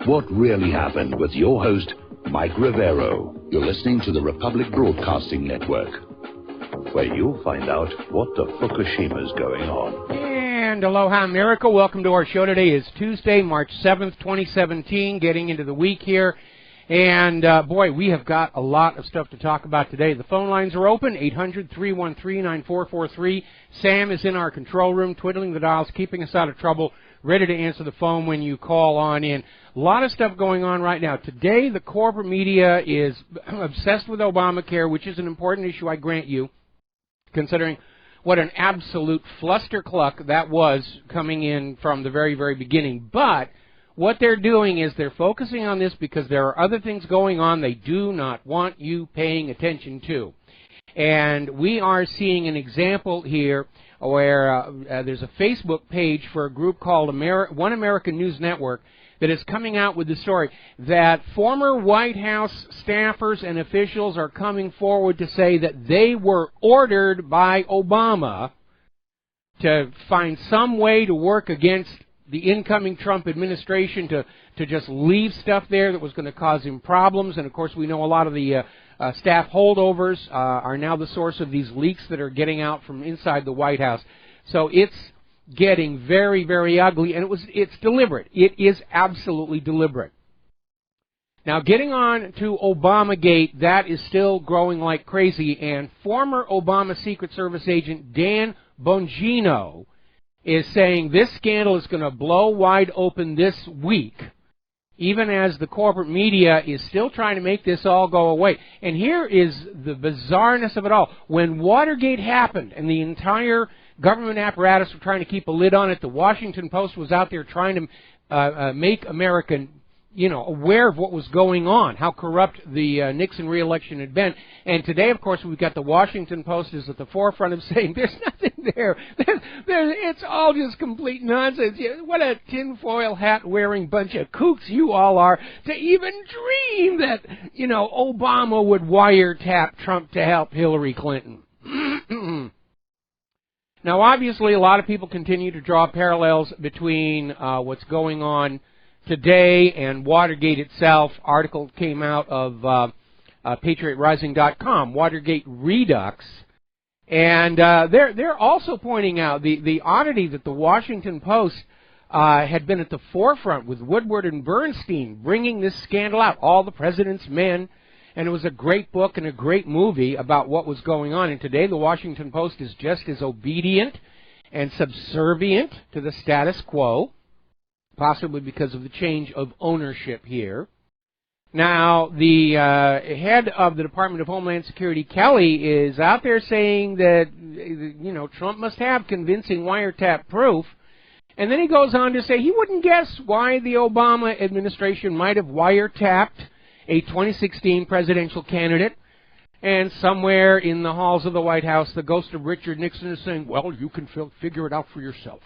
What Really Happened with your host, Mike Rivero. You're listening to the Republic Broadcasting Network, where you'll find out what the Fukushima's going on. And aloha, America. Welcome to our show. Today is Tuesday, March 7th, 2017, getting into the week here. And, boy, we have got a lot of stuff to talk about today. The phone lines are open, 800-313-9443. Sam is in our control room, twiddling the dials, keeping us out of trouble, ready to answer the phone when you call on in. A lot of stuff going on right now. Today, the corporate media is obsessed with Obamacare, which is an important issue, I grant you, considering what an absolute flustercluck that was coming in from the very, very beginning. But what they're doing is they're focusing on this because there are other things going on they do not want you paying attention to. And we are seeing an example here where there's a Facebook page for a group called One American News Network that is coming out with the story that former White House staffers and officials are coming forward to say that they were ordered by Obama to find some way to work against the incoming Trump administration, to just leave stuff there that was going to cause him problems. And, of course, we know a lot of the staff holdovers are now the source of these leaks that are getting out from inside the White House. So it's getting very, very ugly, and it's deliberate. It is absolutely deliberate. Now, getting on to Obamagate, that is still growing like crazy, and former Obama Secret Service agent Dan Bongino is saying this scandal is going to blow wide open this week, even as the corporate media is still trying to make this all go away. And here is the bizarreness of it all. When Watergate happened and the entire government apparatus were trying to keep a lid on it, the Washington Post was out there trying to make America, aware of what was going on, how corrupt the Nixon re-election had been. And today, of course, we've got the Washington Post is at the forefront of saying there's nothing there. It's all just complete nonsense. What a tinfoil hat-wearing bunch of kooks you all are to even dream that, Obama would wiretap Trump to help Hillary Clinton. Now, obviously, a lot of people continue to draw parallels between what's going on today and Watergate itself. Article came out of PatriotRising.com, Watergate Redux, and they're also pointing out the oddity that the Washington Post had been at the forefront with Woodward and Bernstein bringing this scandal out, All the President's Men, and it was a great book and a great movie about what was going on. And today the Washington Post is just as obedient and subservient to the status quo, possibly because of the change of ownership here. Now, the head of the Department of Homeland Security, Kelly, is out there saying that, Trump must have convincing wiretap proof. And then he goes on to say he wouldn't guess why the Obama administration might have wiretapped a 2016 presidential candidate. And somewhere in the halls of the White House, the ghost of Richard Nixon is saying, well, you can figure it out for yourself.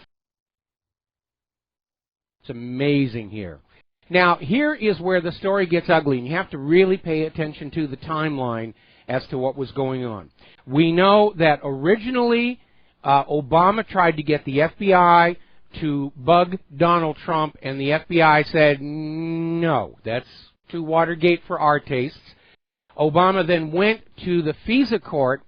It's amazing here. Now, here is where the story gets ugly, and you have to really pay attention to the timeline as to what was going on. We know that originally Obama tried to get the FBI to bug Donald Trump, and the FBI said, no, that's too Watergate for our tastes. Obama then went to the FISA court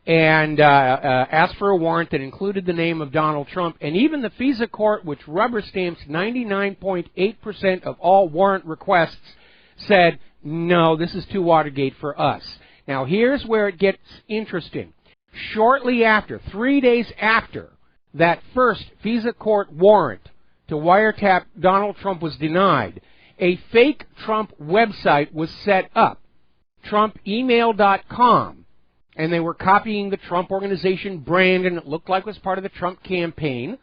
and asked for a warrant that included the name of Donald Trump. And even the FISA court, which rubber stamps 99.8% of all warrant requests, said, no, this is too Watergate for us. Now, here's where it gets interesting. Shortly after, 3 days after that first FISA court warrant to wiretap Donald Trump was denied, a fake Trump website was set up, TrumpEmail.com, and they were copying the Trump Organization brand, and it looked like it was part of the Trump campaign.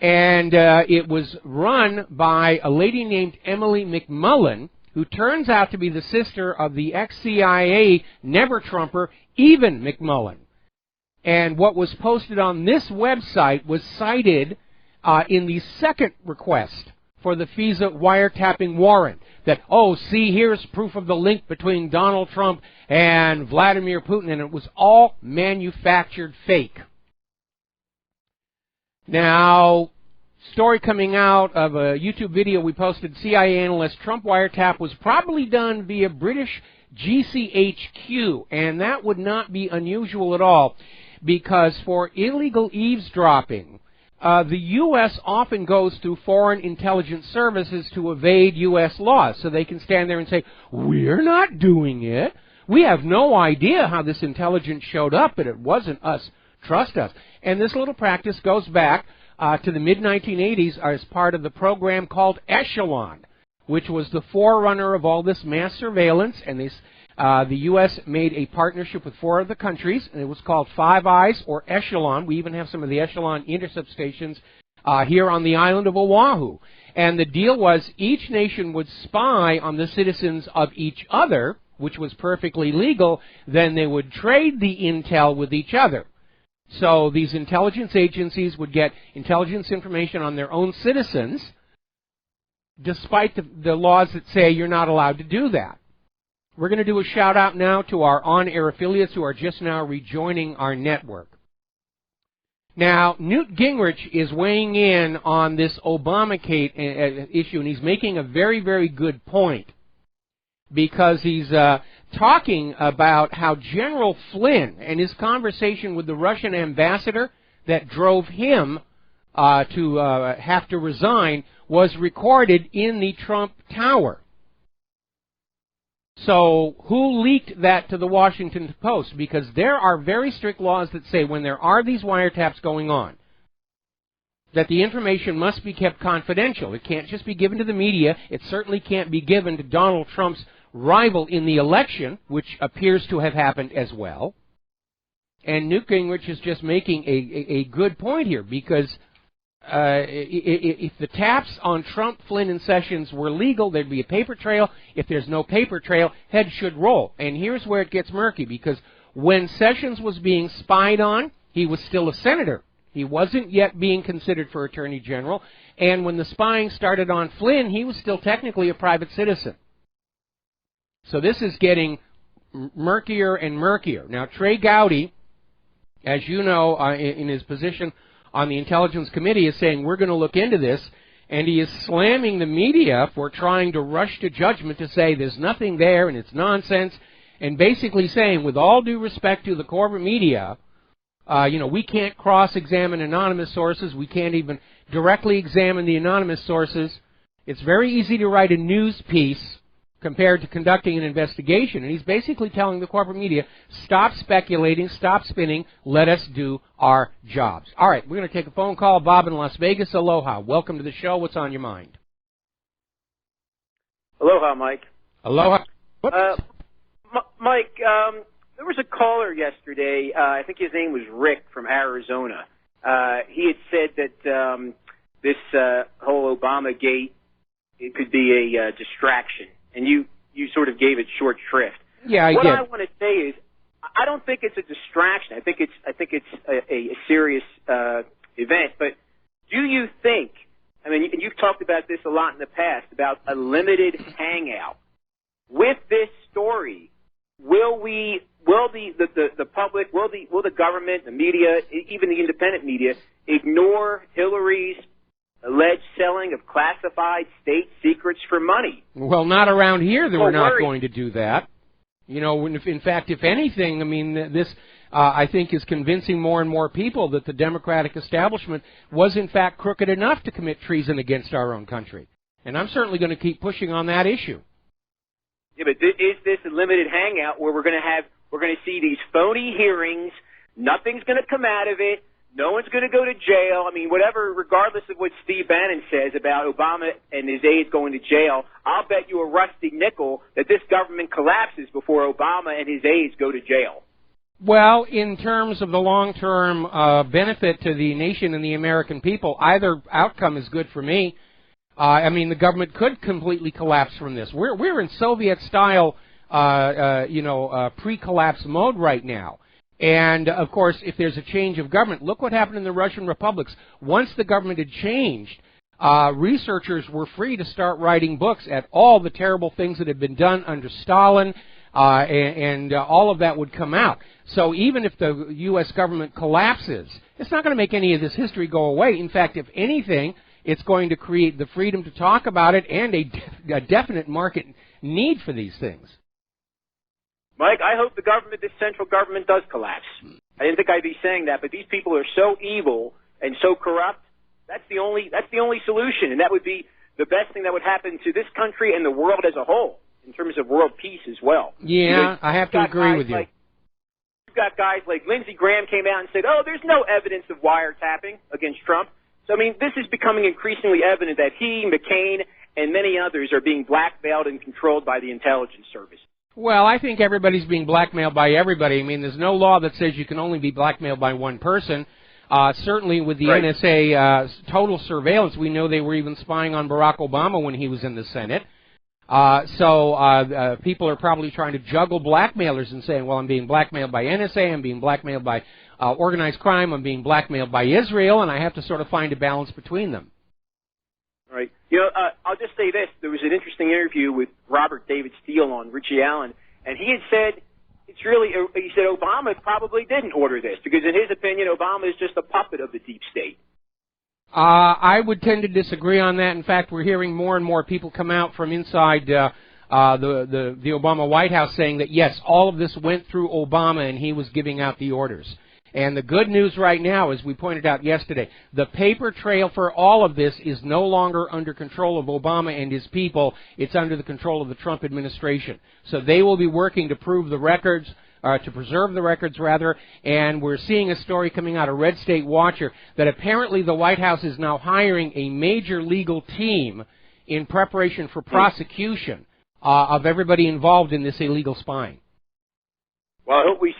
And it was run by a lady named Emily McMullen, who turns out to be the sister of the ex-CIA never-Trumper, Even McMullen. And what was posted on this website was cited in the second request for the FISA wiretapping warrant. That, oh, see, here's proof of the link between Donald Trump and Vladimir Putin, and it was all manufactured fake. Now, story coming out of a YouTube video we posted, CIA analyst, Trump wiretap was probably done via British GCHQ, and that would not be unusual at all, because for illegal eavesdropping, the U.S. often goes through foreign intelligence services to evade U.S. laws, so they can stand there and say, we're not doing it. We have no idea how this intelligence showed up, but it wasn't us. Trust us. And this little practice goes back to the mid-1980s as part of the program called Echelon, which was the forerunner of all this mass surveillance, and the U.S. made a partnership with 4 other countries, and it was called Five Eyes or Echelon. We even have some of the Echelon intercept stations here on the island of Oahu. And the deal was each nation would spy on the citizens of each other, which was perfectly legal. Then they would trade the intel with each other. So these intelligence agencies would get intelligence information on their own citizens, despite the laws that say you're not allowed to do that. We're going to do a shout-out now to our on-air affiliates who are just now rejoining our network. Now, Newt Gingrich is weighing in on this Obamacare issue, and he's making a very, very good point, because he's talking about how General Flynn and his conversation with the Russian ambassador that drove him to have to resign was recorded in the Trump Tower. So who leaked that to the Washington Post? Because there are very strict laws that say when there are these wiretaps going on, that the information must be kept confidential. It can't just be given to the media. It certainly can't be given to Donald Trump's rival in the election, which appears to have happened as well. And Newt Gingrich is just making a good point here, because if the taps on Trump, Flynn, and Sessions were legal, there'd be a paper trail. If there's no paper trail, heads should roll. And here's where it gets murky, because when Sessions was being spied on, he was still a senator. He wasn't yet being considered for Attorney General. And when the spying started on Flynn, he was still technically a private citizen. So this is getting murkier and murkier. Now, Trey Gowdy, as you know, in his position on the Intelligence Committee, is saying we're going to look into this, and he is slamming the media for trying to rush to judgment to say there's nothing there and it's nonsense, and basically saying, with all due respect to the corporate media, we can't cross-examine anonymous sources. We can't even directly examine the anonymous sources. It's very easy to write a news piece compared to conducting an investigation. And he's basically telling the corporate media, stop speculating, stop spinning, let us do our jobs. All right, we're going to take a phone call. Bob in Las Vegas, aloha. Welcome to the show. What's on your mind? Aloha, Mike. Aloha. Mike, there was a caller yesterday, I think his name was Rick from Arizona. He had said that this whole Obamagate, it could be a distraction. And you sort of gave it short shrift. Yeah, I did. What I want to say is, I don't think it's a distraction. I think it's a serious event. But do you think? I mean, you've talked about this a lot in the past about a limited hangout. With this story, will the public, will the government, the media, even the independent media, ignore Hillary's alleged selling of classified state secrets for money? Well, not around here. We're not going to do that. In fact, if anything, I mean, this, I think, is convincing more and more people that the Democratic establishment was, in fact, crooked enough to commit treason against our own country. And I'm certainly going to keep pushing on that issue. Yeah, but is this a limited hangout where we're going to see these phony hearings, nothing's going to come out of it, no one's going to go to jail? I mean, whatever, regardless of what Steve Bannon says about Obama and his aides going to jail, I'll bet you a rusty nickel that this government collapses before Obama and his aides go to jail. Well, in terms of the long-term benefit to the nation and the American people, either outcome is good for me. I mean, the government could completely collapse from this. We're in Soviet-style, pre-collapse mode right now. And, of course, if there's a change of government, look what happened in the Russian republics. Once the government had changed, researchers were free to start writing books at all the terrible things that had been done under Stalin, and all of that would come out. So even if the U.S. government collapses, it's not going to make any of this history go away. In fact, if anything, It's going to create the freedom to talk about it and a definite market need for these things. Mike, I hope this central government does collapse. I didn't think I'd be saying that, but these people are so evil and so corrupt. That's the only solution, and that would be the best thing that would happen to this country and the world as a whole, in terms of world peace as well. Yeah, I have to agree with you. You've got guys like Lindsey Graham came out and said, oh, there's no evidence of wiretapping against Trump. So, I mean, this is becoming increasingly evident that he, McCain, and many others are being blackmailed and controlled by the intelligence service. Well, I think everybody's being blackmailed by everybody. I mean, there's no law that says you can only be blackmailed by one person. Certainly with the NSA total surveillance, we know they were even spying on Barack Obama when he was in the Senate. So people are probably trying to juggle blackmailers and saying, well, I'm being blackmailed by NSA, I'm being blackmailed by organized crime, I'm being blackmailed by Israel, and I have to sort of find a balance between them. Right. You know, I'll just say this. There was an interesting interview with Robert David Steele on Richie Allen, and he had said, he said Obama probably didn't order this, because in his opinion, Obama is just a puppet of the deep state. I would tend to disagree on that. In fact, we're hearing more and more people come out from inside the Obama White House saying that, yes, all of this went through Obama and he was giving out the orders. And the good news right now, as we pointed out yesterday, the paper trail for all of this is no longer under control of Obama and his people. It's under the control of the Trump administration. So they will be working to prove the records, to preserve the records, rather, and we're seeing a story coming out of Red State Watcher that apparently the White House is now hiring a major legal team in preparation for prosecution of everybody involved in this illegal spying. Well, I hope we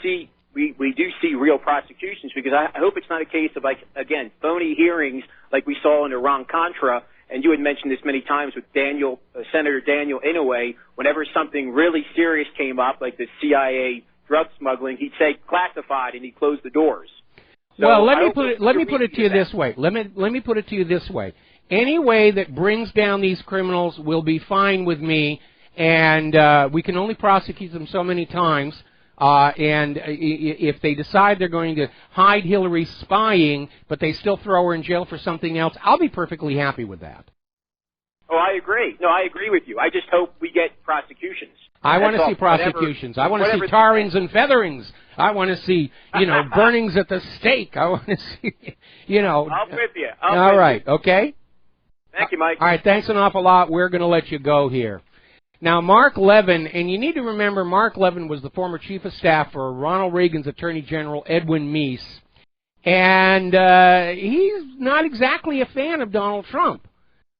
do see real prosecutions, because I hope it's not a case of, like, again, phony hearings like we saw in Iran-Contra, and you had mentioned this many times with Senator Daniel Inouye. Whenever something really serious came up, like the CIA drug smuggling, he'd say classified, and he'd close the doors. So well, let me put it to you this way. Let me put it to you this way. Any way that brings down these criminals will be fine with me, and we can only prosecute them so many times. And if they decide they're going to hide Hillary spying, but they still throw her in jail for something else, I'll be perfectly happy with that. Oh, I agree. No, I agree with you. I just hope we get prosecutions. I want to see prosecutions. I want to see tarrings and featherings. I want to see, burnings at the stake. I want to see, I'm with you. All right, okay? Thank you, Mike. All right, thanks an awful lot. We're going to let you go here. Now, Mark Levin, and you need to remember Mark Levin was the former chief of staff for Ronald Reagan's Attorney General, Edwin Meese, and he's not exactly a fan of Donald Trump,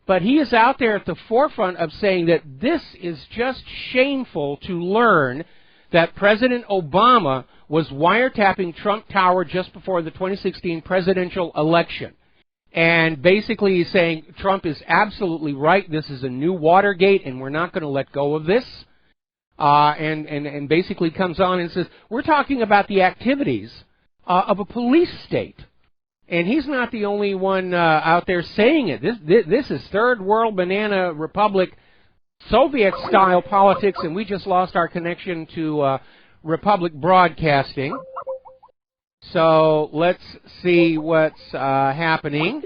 but he is out there at the forefront of saying that this is just shameful to learn that President Obama was wiretapping Trump Tower just before the 2016 presidential election. And basically he's saying Trump is absolutely right. This is a new Watergate, and we're not going to let go of this. And basically comes on and says, we're talking about the activities of a police state. And he's not the only one out there saying it. This is third world banana republic, Soviet-style politics, and we just lost our connection to Republic Broadcasting. So let's see what's happening.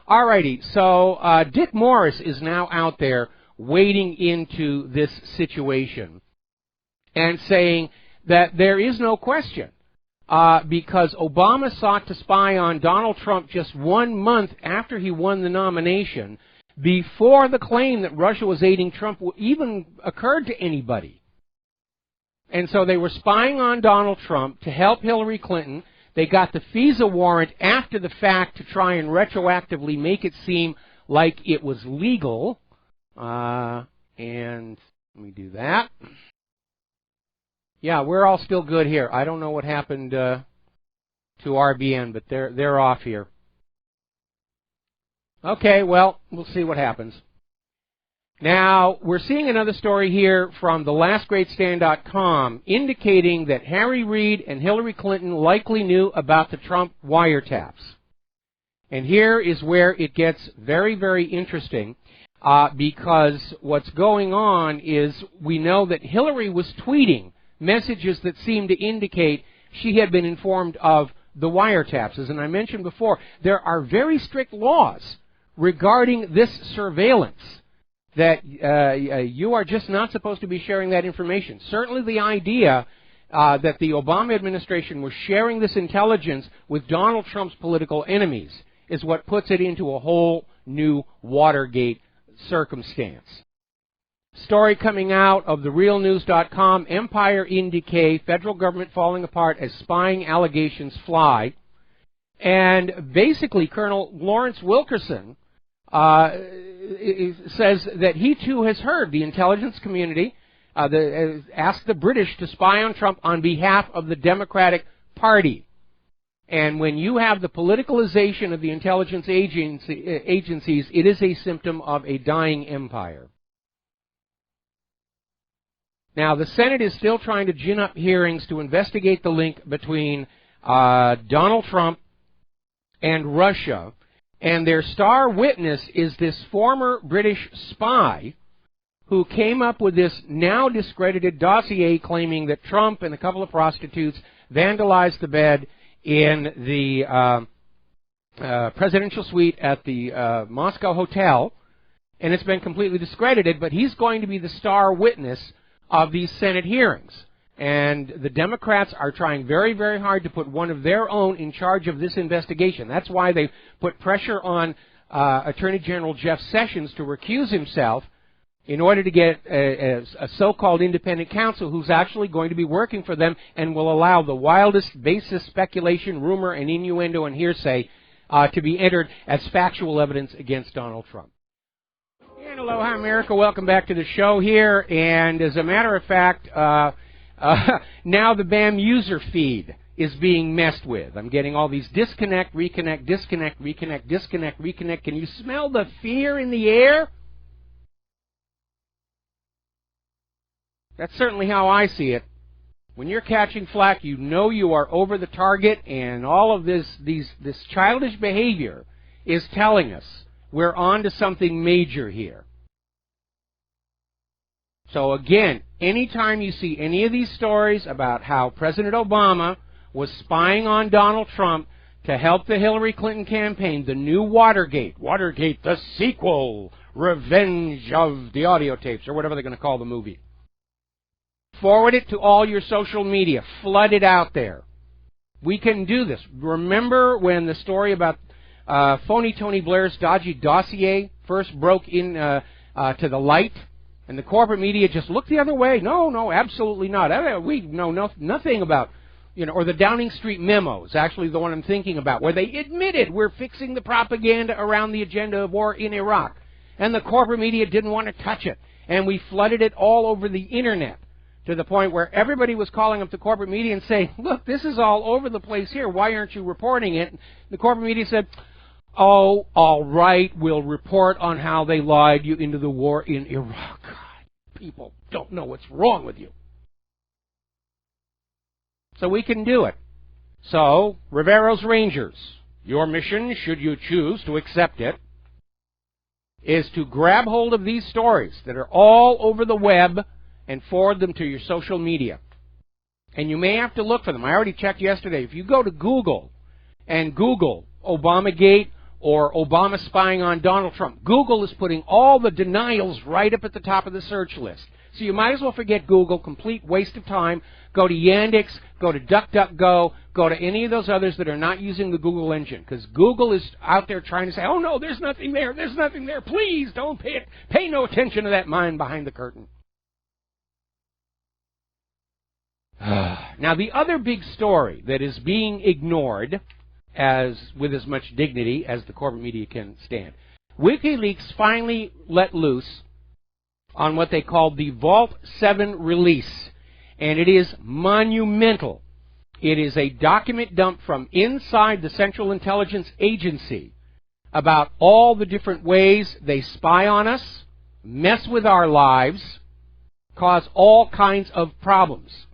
All righty, so Dick Morris is now out there wading into this situation and saying that there is no question because Obama sought to spy on Donald Trump just 1 month after he won the nomination, before the claim that Russia was aiding Trump even occurred to anybody. And so they were spying on Donald Trump to help Hillary Clinton. They got the FISA warrant after the fact to try and retroactively make it seem like it was legal. And let me do that. Yeah, we're all still good here. I don't know what happened to RBN, but they're off here. Okay, well, we'll see what happens. Now, we're seeing another story here from thelastgreatstand.com indicating that Harry Reid and Hillary Clinton likely knew about the Trump wiretaps. And here is where it gets very, very interesting because what's going on is we know that Hillary was tweeting messages that seemed to indicate she had been informed of the wiretaps. As I mentioned before, there are very strict laws regarding this surveillance, that you are just not supposed to be sharing that information. Certainly the idea that the Obama administration was sharing this intelligence with Donald Trump's political enemies is what puts it into a whole new Watergate circumstance. Story coming out of TheRealNews.com, Empire in decay, federal government falling apart as spying allegations fly. And basically, Colonel Lawrence Wilkerson says that he too has heard the intelligence community ask the British to spy on Trump on behalf of the Democratic Party. And when you have the politicalization of the intelligence agencies, it is a symptom of a dying empire. Now, the Senate is still trying to gin up hearings to investigate the link between Donald Trump and Russia. And their star witness is this former British spy who came up with this now discredited dossier claiming that Trump and a couple of prostitutes vandalized the bed in the presidential suite at the Moscow Hotel. And it's been completely discredited, but he's going to be the star witness of these Senate hearings. And the Democrats are trying very, very hard to put one of their own in charge of this investigation. That's why they put pressure on Attorney General Jeff Sessions to recuse himself in order to get a so-called independent counsel who's actually going to be working for them and will allow the wildest basis, speculation, rumor, and innuendo and hearsay to be entered as factual evidence against Donald Trump. And aloha, America. Welcome back to the show here. And as a matter of fact, now the BAM user feed is being messed with. I'm getting all these disconnect, reconnect, disconnect, reconnect, disconnect, reconnect. Can you smell the fear in the air? That's certainly how I see it. When you're catching flack, you know you are over the target, and all of this childish behavior is telling us we're on to something major here. So again, anytime you see any of these stories about how President Obama was spying on Donald Trump to help the Hillary Clinton campaign, the new Watergate, the sequel, Revenge of the Audio Tapes, or whatever they're going to call the movie. Forward it to all your social media. Flood it out there. We can do this. Remember when the story about phony Tony Blair's dodgy dossier first broke in to the light? And the corporate media just looked the other way. No, absolutely not. We know nothing about, or the Downing Street memo is actually the one I'm thinking about, where they admitted we're fixing the propaganda around the agenda of war in Iraq. And the corporate media didn't want to touch it. And we flooded it all over the Internet to the point where everybody was calling up the corporate media and saying, look, this is all over the place here. Why aren't you reporting it? And the corporate media said, oh, all right, we'll report on how they lied you into the war in Iraq. God, people don't know what's wrong with you. So we can do it. So, Rivero's Rangers, your mission, should you choose to accept it, is to grab hold of these stories that are all over the web and forward them to your social media. And you may have to look for them. I already checked yesterday. If you go to Google and Google Obamagate or Obama spying on Donald Trump, Google is putting all the denials right up at the top of the search list. So you might as well forget Google, complete waste of time. Go to Yandex, go to DuckDuckGo, go to any of those others that are not using the Google engine, because Google is out there trying to say, oh no, there's nothing there, please don't pay no attention to that mind behind the curtain. Now, the other big story that is being ignored with as much dignity as the corporate media can stand, WikiLeaks finally let loose on what they call the Vault 7 release, and it is monumental. It is a document dump from inside the Central Intelligence Agency about all the different ways they spy on us, mess with our lives, cause all kinds of problems.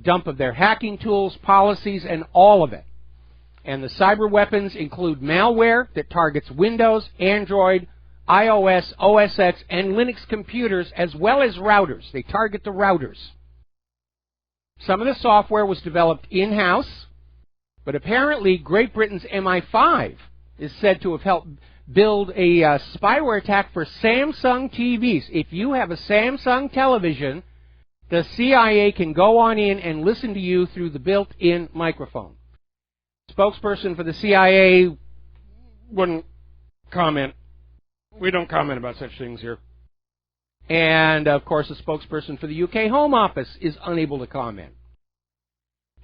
Dump of their hacking tools, policies, and all of it. And the cyber weapons include malware that targets Windows, Android, iOS, OS X, and Linux computers, as well as routers. They target the routers. Some of the software was developed in-house, but apparently Great Britain's MI5 is said to have helped build a spyware attack for Samsung TVs. If you have a Samsung television, the CIA can go on in and listen to you through the built-in microphone. Spokesperson for the CIA wouldn't comment. We don't comment about such things here. And, of course, the spokesperson for the UK Home Office is unable to comment.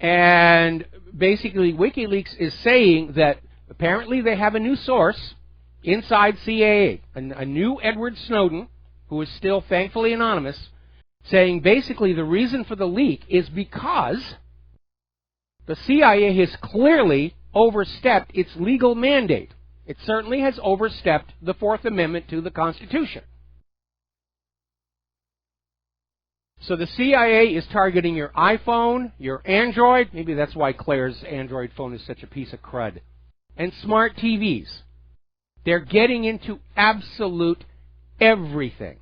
And basically, WikiLeaks is saying that apparently they have a new source inside CIA, a new Edward Snowden, who is still thankfully anonymous, saying basically the reason for the leak is because the CIA has clearly overstepped its legal mandate. It certainly has overstepped the Fourth Amendment to the Constitution. So the CIA is targeting your iPhone, your Android, maybe that's why Claire's Android phone is such a piece of crud, and smart TVs. They're getting into absolute everything.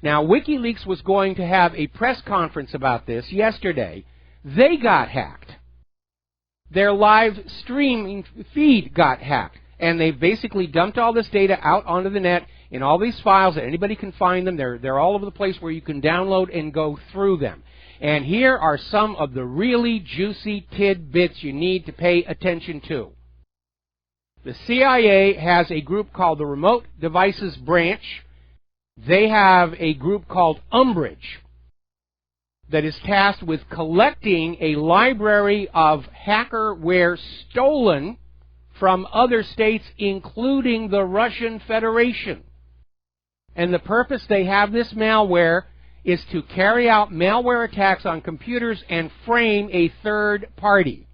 Now, WikiLeaks was going to have a press conference about this yesterday. They got hacked. Their live streaming feed got hacked. And they've basically dumped all this data out onto the net in all these files that anybody can find them. They're all over the place where you can download and go through them. And here are some of the really juicy tidbits you need to pay attention to. The CIA has a group called the Remote Devices Branch. They have a group called Umbrage that is tasked with collecting a library of hackerware stolen from other states, including the Russian Federation. And the purpose they have this malware is to carry out malware attacks on computers and frame a third party.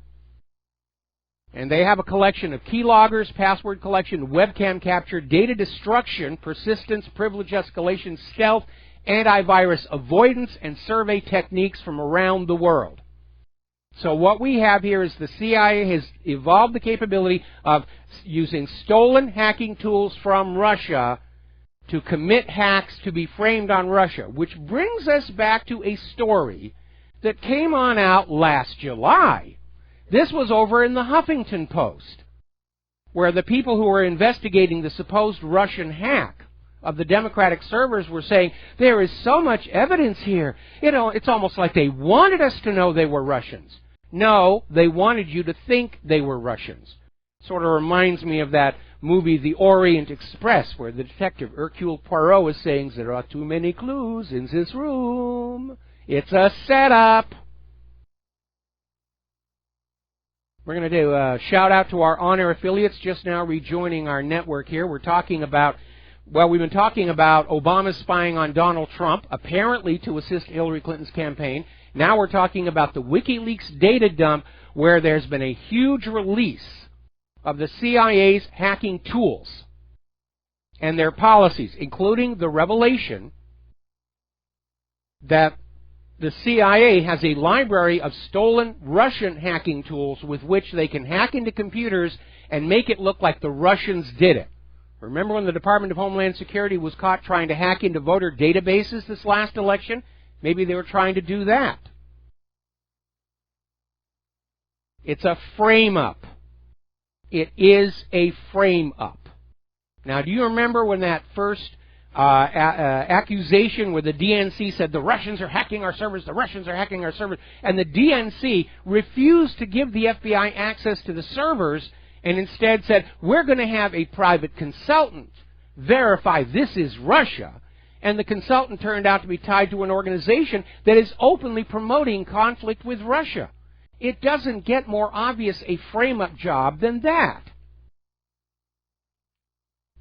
And they have a collection of keyloggers, password collection, webcam capture, data destruction, persistence, privilege escalation, stealth, antivirus avoidance, and survey techniques from around the world. So what we have here is the CIA has evolved the capability of using stolen hacking tools from Russia to commit hacks to be framed on Russia, which brings us back to a story that came on out last July. This was over in the Huffington Post, where the people who were investigating the supposed Russian hack of the Democratic servers were saying, there is so much evidence here. You know, it's almost like they wanted us to know they were Russians. No, they wanted you to think they were Russians. Sort of reminds me of that movie, The Orient Express, where the detective Hercule Poirot is saying, there are too many clues in this room. It's a setup. We're going to do a shout out to our on-air affiliates just now rejoining our network here. We're talking about, well, we've been talking about Obama spying on Donald Trump, apparently to assist Hillary Clinton's campaign. Now we're talking about the WikiLeaks data dump, where there's been a huge release of the CIA's hacking tools and their policies, including the revelation that the CIA has a library of stolen Russian hacking tools with which they can hack into computers and make it look like the Russians did it. Remember when the Department of Homeland Security was caught trying to hack into voter databases this last election? Maybe they were trying to do that. It's a frame-up. It is a frame-up. Now, do you remember when that first accusation where the DNC said the Russians are hacking our servers, the Russians are hacking our servers, and the DNC refused to give the FBI access to the servers and instead said, we're going to have a private consultant verify this is Russia. And the consultant turned out to be tied to an organization that is openly promoting conflict with Russia. It doesn't get more obvious a frame-up job than that.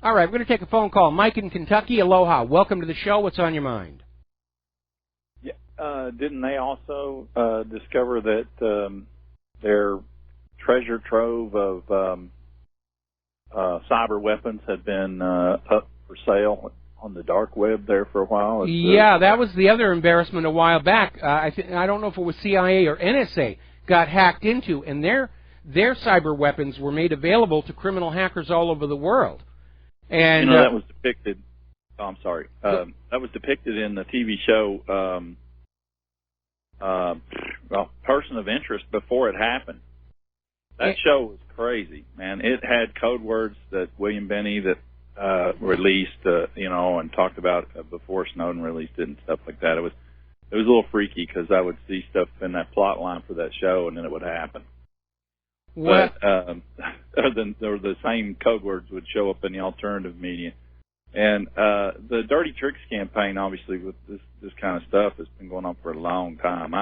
All right, we're going to take a phone call. Mike in Kentucky, aloha. Welcome to the show. What's on your mind? Yeah, didn't they also discover that their treasure trove of cyber weapons had been up for sale on the dark web there for a while? Yeah, that was the other embarrassment a while back. I don't know if it was CIA or NSA got hacked into, and their cyber weapons were made available to criminal hackers all over the world. And you know, that was depicted. Oh, I'm sorry. That was depicted in the TV show, Person of Interest, before it happened. That show was crazy, man. It had code words that William Benny that released, and talked about before Snowden released it and stuff like that. It was a little freaky because I would see stuff in that plot line for that show, and then it would happen. What? But the same code words would show up in the alternative media. And the Dirty Tricks campaign, obviously, with this kind of stuff, has been going on for a long time.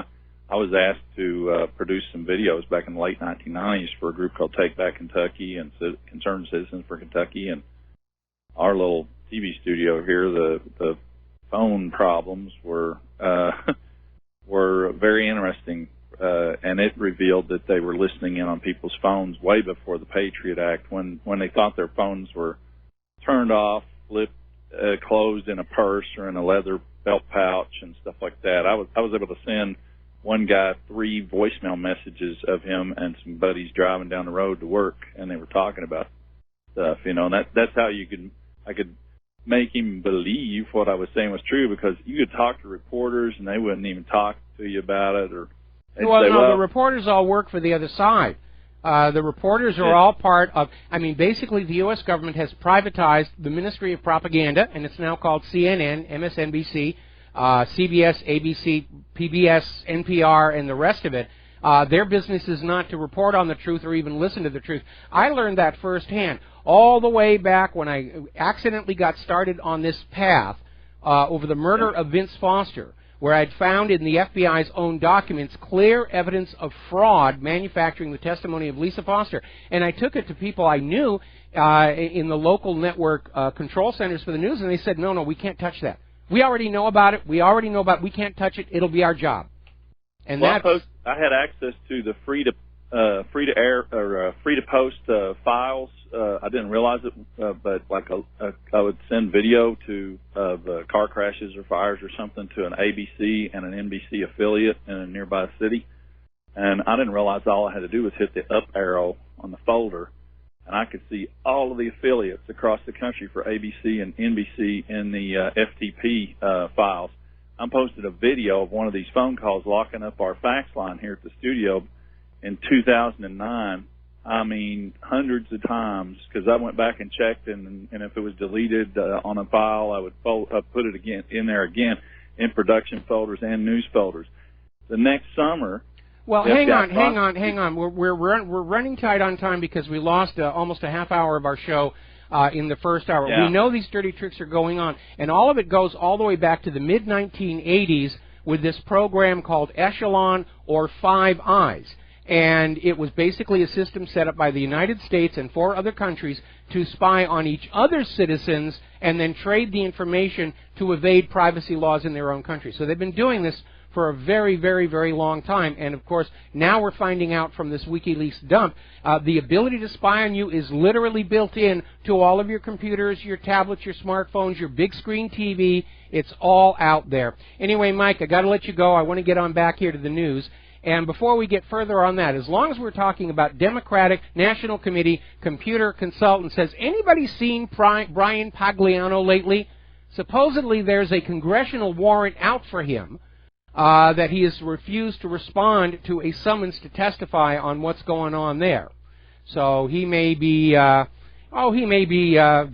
I was asked to produce some videos back in the late 1990s for a group called Take Back Kentucky and Concerned Citizens for Kentucky. And our little TV studio here, the phone problems were very interesting. And it revealed that they were listening in on people's phones way before the Patriot Act, when they thought their phones were turned off, flipped, closed in a purse or in a leather belt pouch and stuff like that. I was able to send one guy 3 voicemail messages of him and some buddies driving down the road to work, and they were talking about stuff, and that's how I could make him believe what I was saying was true, because you could talk to reporters and they wouldn't even talk to you about it, or the reporters all work for the other side. The reporters are all part of, basically the U.S. government has privatized the Ministry of Propaganda, and it's now called CNN, MSNBC, CBS, ABC, PBS, NPR, and the rest of it. Their business is not to report on the truth or even listen to the truth. I learned that firsthand all the way back when I accidentally got started on this path over the murder of Vince Foster, where I'd found in the FBI's own documents clear evidence of fraud manufacturing the testimony of Lisa Foster. And I took it to people I knew in the local network control centers for the news, and they said, no, we can't touch that. We already know about it. We can't touch it. It'll be our job. And I had access to the free to post files. I didn't realize it, but I would send video of car crashes or fires or something to an ABC and an NBC affiliate in a nearby city, and I didn't realize all I had to do was hit the up arrow on the folder, and I could see all of the affiliates across the country for ABC and NBC in the FTP files. I posted a video of one of these phone calls locking up our fax line here at the studio in 2009. Hundreds of times, because I went back and checked, and if it was deleted on a file, I would put it again in there again in production folders and news folders. The next summer. Well, hang on. We're running tight on time because we lost almost a half hour of our show in the first hour. Yeah. We know these dirty tricks are going on, and all of it goes all the way back to the mid-1980s with this program called Echelon or Five Eyes. And it was basically a system set up by the United States and 4 other countries to spy on each other's citizens and then trade the information to evade privacy laws in their own country. So they've been doing this for a very, very, very long time. And, of course, now we're finding out from this WikiLeaks dump, the ability to spy on you is literally built in to all of your computers, your tablets, your smartphones, your big screen TV. It's all out there. Anyway, Mike, I got to let you go. I want to get on back here to the news. And before we get further on that, as long as we're talking about Democratic National Committee computer consultants, has anybody seen Brian Pagliano lately? Supposedly there's a congressional warrant out for him that he has refused to respond to a summons to testify on what's going on there. So he may be,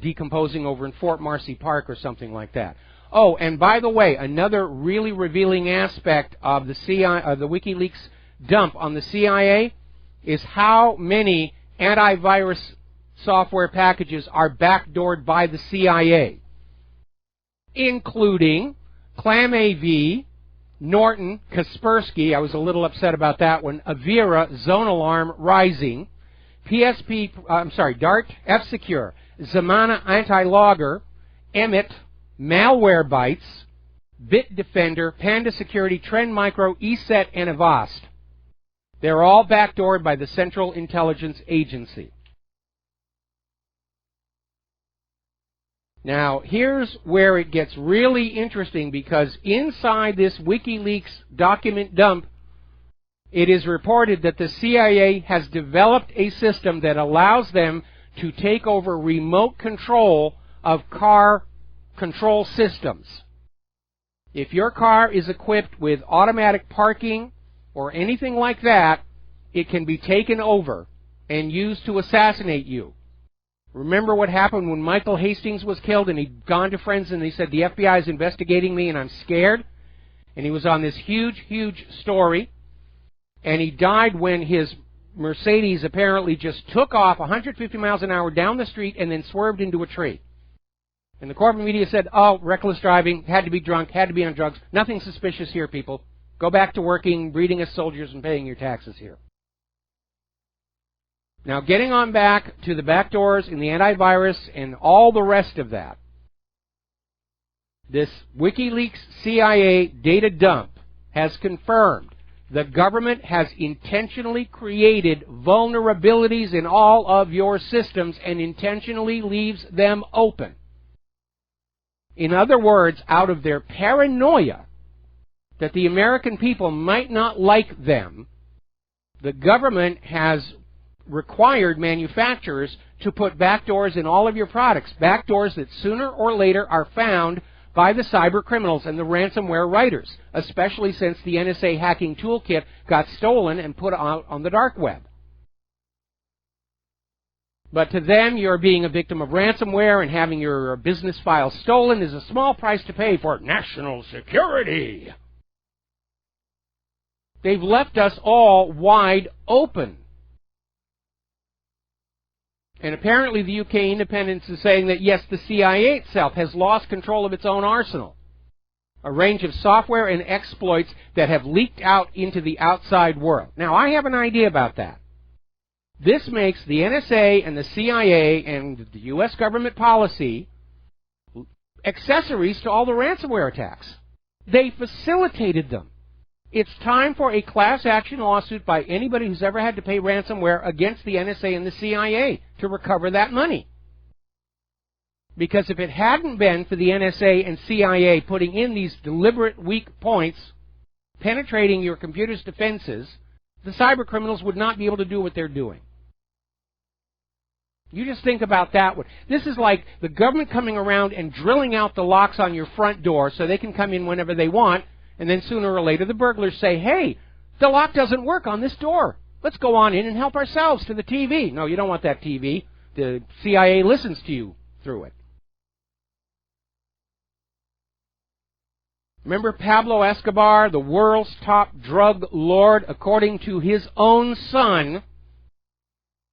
decomposing over in Fort Marcy Park or something like that. Oh, and by the way, another really revealing aspect of the WikiLeaks dump on the CIA is how many antivirus software packages are backdoored by the CIA, including ClamAV, Norton, Kaspersky, I was a little upset about that one, Avira, Zone Alarm, Rising, Dart, F-Secure, Zamana Anti-Logger, Emmet, Malwarebytes, Bitdefender, Panda Security, Trend Micro, ESET, and Avast. They're all backdoored by the Central Intelligence Agency. Now, here's where it gets really interesting, because inside this WikiLeaks document dump, it is reported that the CIA has developed a system that allows them to take over remote control of car control systems. If your car is equipped with automatic parking or anything like that, it can be taken over and used to assassinate you. Remember what happened when Michael Hastings was killed, and he'd gone to friends and he said, the FBI is investigating me and I'm scared. And he was on this huge, huge story. And he died when his Mercedes apparently just took off 150 miles an hour down the street and then swerved into a tree. And the corporate media said, oh, reckless driving, had to be drunk, had to be on drugs. Nothing suspicious here, people. Go back to working, breeding as soldiers, and paying your taxes here. Now, getting on back to the backdoors and the antivirus and all the rest of that, this WikiLeaks CIA data dump has confirmed the government has intentionally created vulnerabilities in all of your systems and intentionally leaves them open. In other words, out of their paranoia that the American people might not like them, the government has required manufacturers to put backdoors in all of your products, backdoors that sooner or later are found by the cyber criminals and the ransomware writers, especially since the NSA hacking toolkit got stolen and put out on the dark web. But to them, you're being a victim of ransomware and having your business files stolen is a small price to pay for national security. They've left us all wide open. And apparently the UK Independent is saying that, yes, the CIA itself has lost control of its own arsenal. A range of software and exploits that have leaked out into the outside world. Now, I have an idea about that. This makes the NSA and the CIA and the U.S. government policy accessories to all the ransomware attacks. They facilitated them. It's time for a class action lawsuit by anybody who's ever had to pay ransomware against the NSA and the CIA to recover that money. Because if it hadn't been for the NSA and CIA putting in these deliberate weak points, penetrating your computer's defenses, the cyber criminals would not be able to do what they're doing. You just think about that one. This is like the government coming around and drilling out the locks on your front door so they can come in whenever they want. And then sooner or later, the burglars say, hey, the lock doesn't work on this door. Let's go on in and help ourselves to the TV. No, you don't want that TV. The CIA listens to you through it. Remember Pablo Escobar, the world's top drug lord? According to his own son,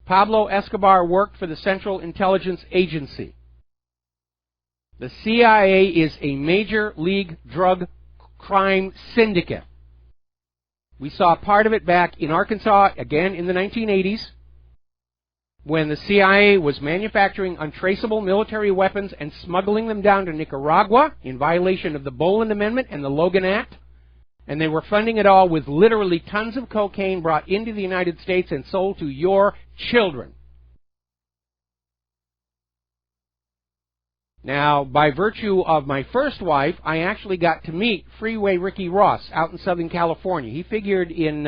Pablo Escobar worked for the Central Intelligence Agency. The CIA is a major league drug crime syndicate. We saw part of it back in Arkansas, again in the 1980s, when the CIA was manufacturing untraceable military weapons and smuggling them down to Nicaragua in violation of the Boland Amendment and the Logan Act. And they were funding it all with literally tons of cocaine brought into the United States and sold to your children. Now, by virtue of my first wife, I actually got to meet Freeway Ricky Ross out in Southern California. He figured in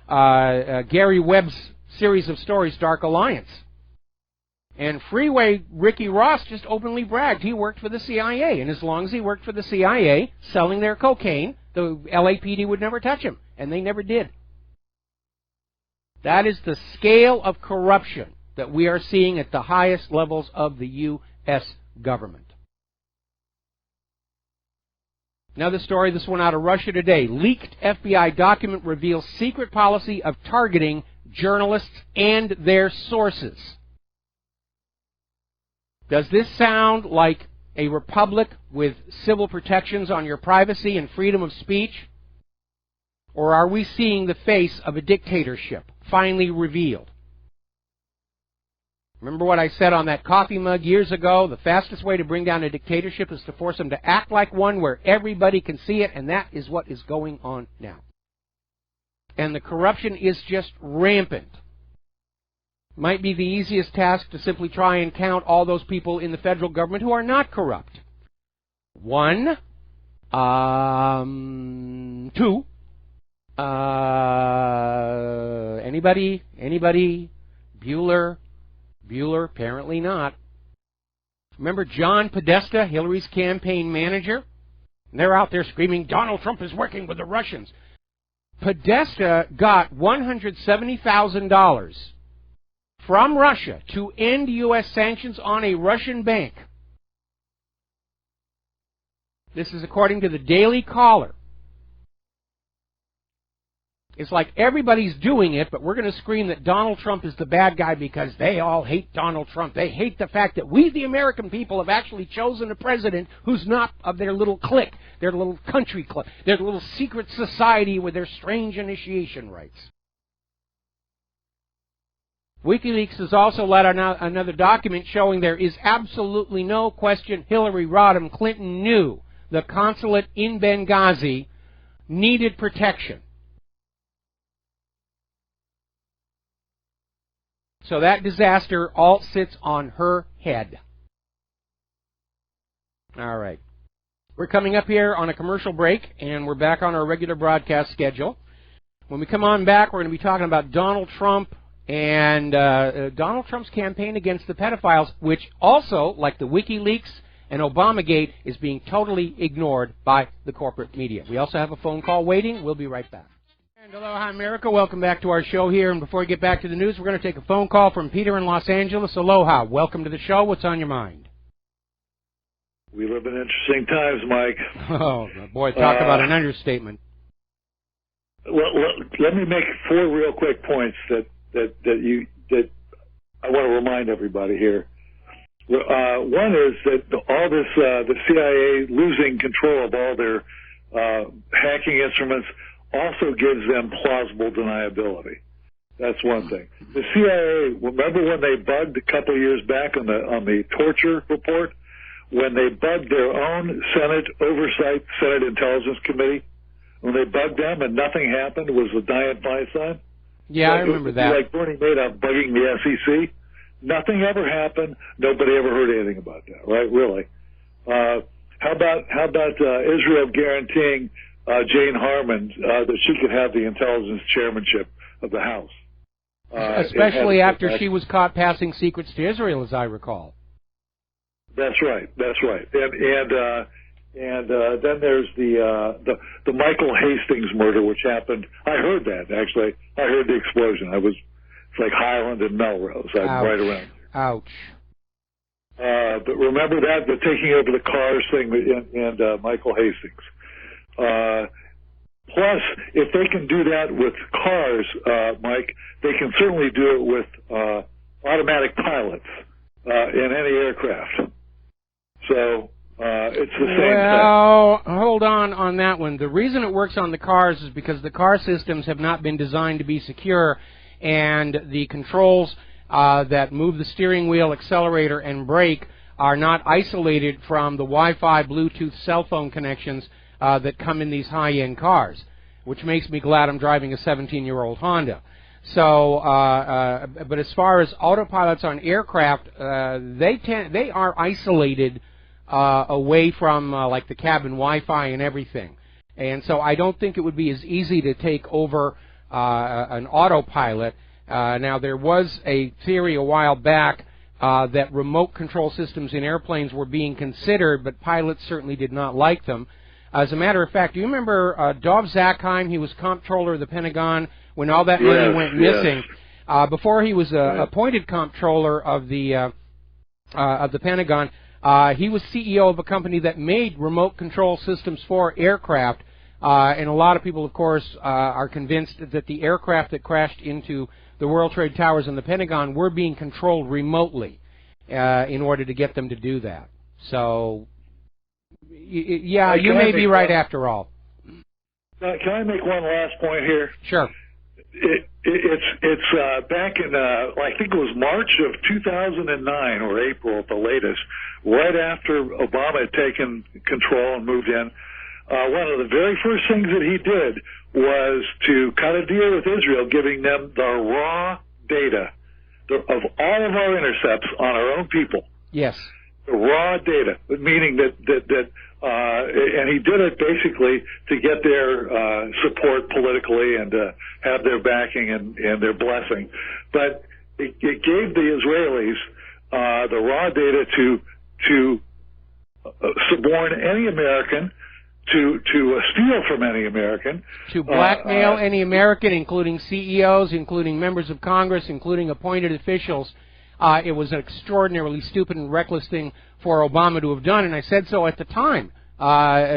Gary Webb's series of stories, Dark Alliance. And Freeway Ricky Ross just openly bragged he worked for the CIA. And as long as he worked for the CIA, selling their cocaine, the LAPD would never touch him. And they never did. That is the scale of corruption that we are seeing at the highest levels of the U.S. government. Another story, this one out of Russia today. Leaked FBI document reveals secret policy of targeting journalists and their sources. Does this sound like a republic with civil protections on your privacy and freedom of speech? Or are we seeing the face of a dictatorship finally revealed? Remember what I said on that coffee mug years ago? The fastest way to bring down a dictatorship is to force them to act like one where everybody can see it, and that is what is going on now. And the corruption is just rampant. Might be the easiest task to simply try and count all those people in the federal government who are not corrupt. 1, 2. Anybody? Bueller? Bueller, apparently not. Remember John Podesta, Hillary's campaign manager? And they're out there screaming, Donald Trump is working with the Russians. Podesta got $170,000 from Russia to end U.S. sanctions on a Russian bank. This is according to the Daily Caller. It's like everybody's doing it, but we're going to scream that Donald Trump is the bad guy because they all hate Donald Trump. They hate the fact that we, the American people, have actually chosen a president who's not of their little clique, their little country club, their little secret society with their strange initiation rites. WikiLeaks has also let out another document showing there is absolutely no question Hillary Rodham Clinton knew the consulate in Benghazi needed protection. So that disaster all sits on her head. All right. We're coming up here on a commercial break, and we're back on our regular broadcast schedule. When we come on back, we're going to be talking about Donald Trump and Donald Trump's campaign against the pedophiles, which also, like the WikiLeaks and Obamagate, is being totally ignored by the corporate media. We also have a phone call waiting. We'll be right back. And aloha, America. Welcome back to our show here. And before we get back to the news, we're going to take a phone call from Peter in Los Angeles. Aloha. Welcome to the show. What's on your mind? We live in interesting times, Mike. Oh, boy, talk about an understatement. Well, let me make 4 real quick points that I want to remind everybody here. One is that all this, the CIA losing control of all their hacking instruments also gives them plausible deniability. That's one thing. The CIA, remember when they bugged a couple of years back on the torture report, when they bugged their own Senate Intelligence Committee, when they bugged them and nothing happened, was the Dianne Feinstein? Yeah, I remember that. Like Bernie Madoff bugging the SEC. Nothing ever happened. Nobody ever heard anything about that, right? Really. How about Israel guaranteeing Jane Harman that she could have the intelligence chairmanship of the House? Especially after she was caught passing secrets to Israel, as I recall. That's right. That's right. And then there's the Michael Hastings murder, which happened. I heard that, actually. I heard the explosion. It's like Highland and Melrose. I'm right around there. Ouch. But remember that, the taking over the cars thing and Michael Hastings. Plus, if they can do that with cars, Mike, they can certainly do it with automatic pilots in any aircraft. So it's the same thing. Well, hold on that one. The reason it works on the cars is because the car systems have not been designed to be secure, and the controls that move the steering wheel, accelerator, and brake are not isolated from the Wi-Fi, Bluetooth, cell phone connections that come in these high-end cars, which makes me glad I'm driving a 17-year-old Honda. So, but as far as autopilots on aircraft, they are isolated away from like the cabin Wi-Fi and everything, and so I don't think it would be as easy to take over an autopilot. Now, there was a theory a while back that remote control systems in airplanes were being considered, but pilots certainly did not like them. As a matter of fact, do you remember Dov Zakheim? He was comptroller of the Pentagon when all that money went missing. Before he was appointed comptroller of the Pentagon, he was CEO of a company that made remote control systems for aircraft. And a lot of people, of course, are convinced that the aircraft that crashed into the World Trade Towers and the Pentagon were being controlled remotely in order to get them to do that. So, yeah, you may be right after all. Can I make one last point here? Sure. It's back in, I think it was March of 2009 or April at the latest, right after Obama had taken control and moved in. One of the very first things that he did was to cut a deal with Israel, giving them the raw data of all of our intercepts on our own people. Yes. The raw data, meaning that and he did it basically to get their support politically and have their backing and their blessing. But it gave the Israelis the raw data to suborn any American, to steal from any American. To blackmail any American, including CEOs, including members of Congress, including appointed officials. It was an extraordinarily stupid and reckless thing for Obama to have done, and I said so at the time,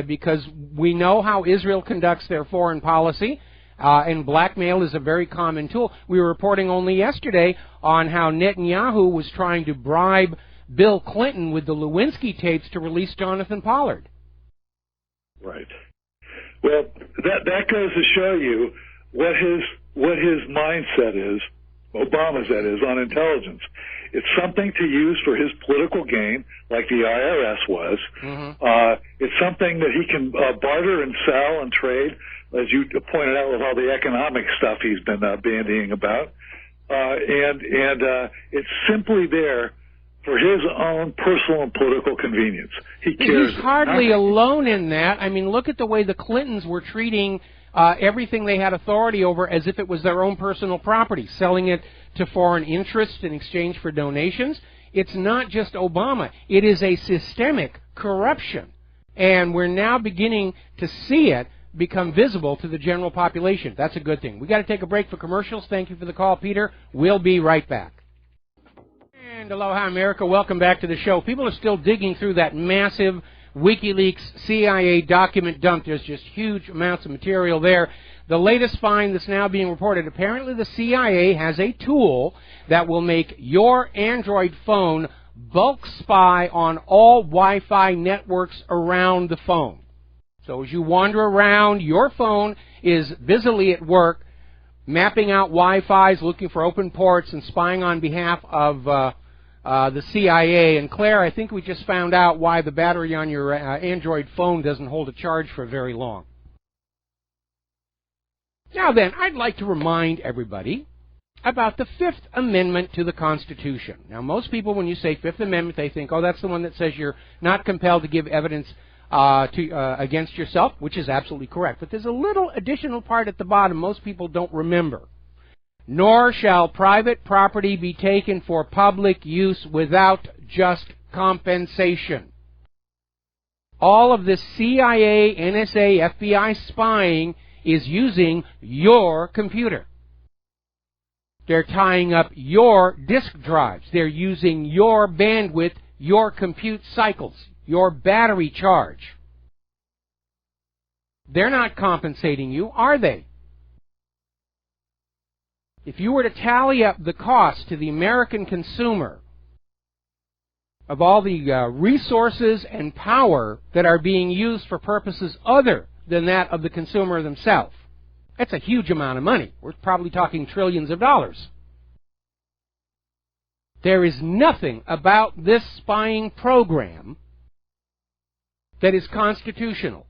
because we know how Israel conducts their foreign policy, and blackmail is a very common tool. We were reporting only yesterday on how Netanyahu was trying to bribe Bill Clinton with the Lewinsky tapes to release Jonathan Pollard. Right. Well, that goes to show you what his mindset is, Obama's that is, on intelligence. It's something to use for his political gain, like the IRS was. Mm-hmm. It's something that he can barter and sell and trade, as you pointed out with all the economic stuff he's been bandying about. And it's simply there for his own personal and political convenience. He cares. He's hardly alone in that. I mean, look at the way the Clintons were treating everything they had authority over as if it was their own personal property, selling it to foreign interests in exchange for donations. It's not just Obama. It is a systemic corruption. And we're now beginning to see it become visible to the general population. That's a good thing. We've got to take a break for commercials. Thank you for the call, Peter. We'll be right back. And aloha, America. Welcome back to the show. People are still digging through that massive WikiLeaks CIA document dump. There's just huge amounts of material there. The latest find that's now being reported, apparently the CIA has a tool that will make your Android phone bulk spy on all Wi-Fi networks around the phone. So as you wander around, your phone is busily at work mapping out Wi-Fis, looking for open ports, and spying on behalf of the CIA. And Claire, I think we just found out why the battery on your Android phone doesn't hold a charge for very long. Now then, I'd like to remind everybody about the Fifth Amendment to the Constitution. Now, most people, when you say Fifth Amendment, they think, oh, that's the one that says you're not compelled to give evidence against yourself, which is absolutely correct. But there's a little additional part at the bottom most people don't remember. Nor shall private property be taken for public use without just compensation. All of this CIA, NSA, FBI spying is using your computer. They're tying up your disk drives. They're using your bandwidth, your compute cycles, your battery charge. They're not compensating you, are they? If you were to tally up the cost to the American consumer of all the resources and power that are being used for purposes other than that of the consumer themselves, that's a huge amount of money. We're probably talking trillions of dollars. There is nothing about this spying program that is constitutional.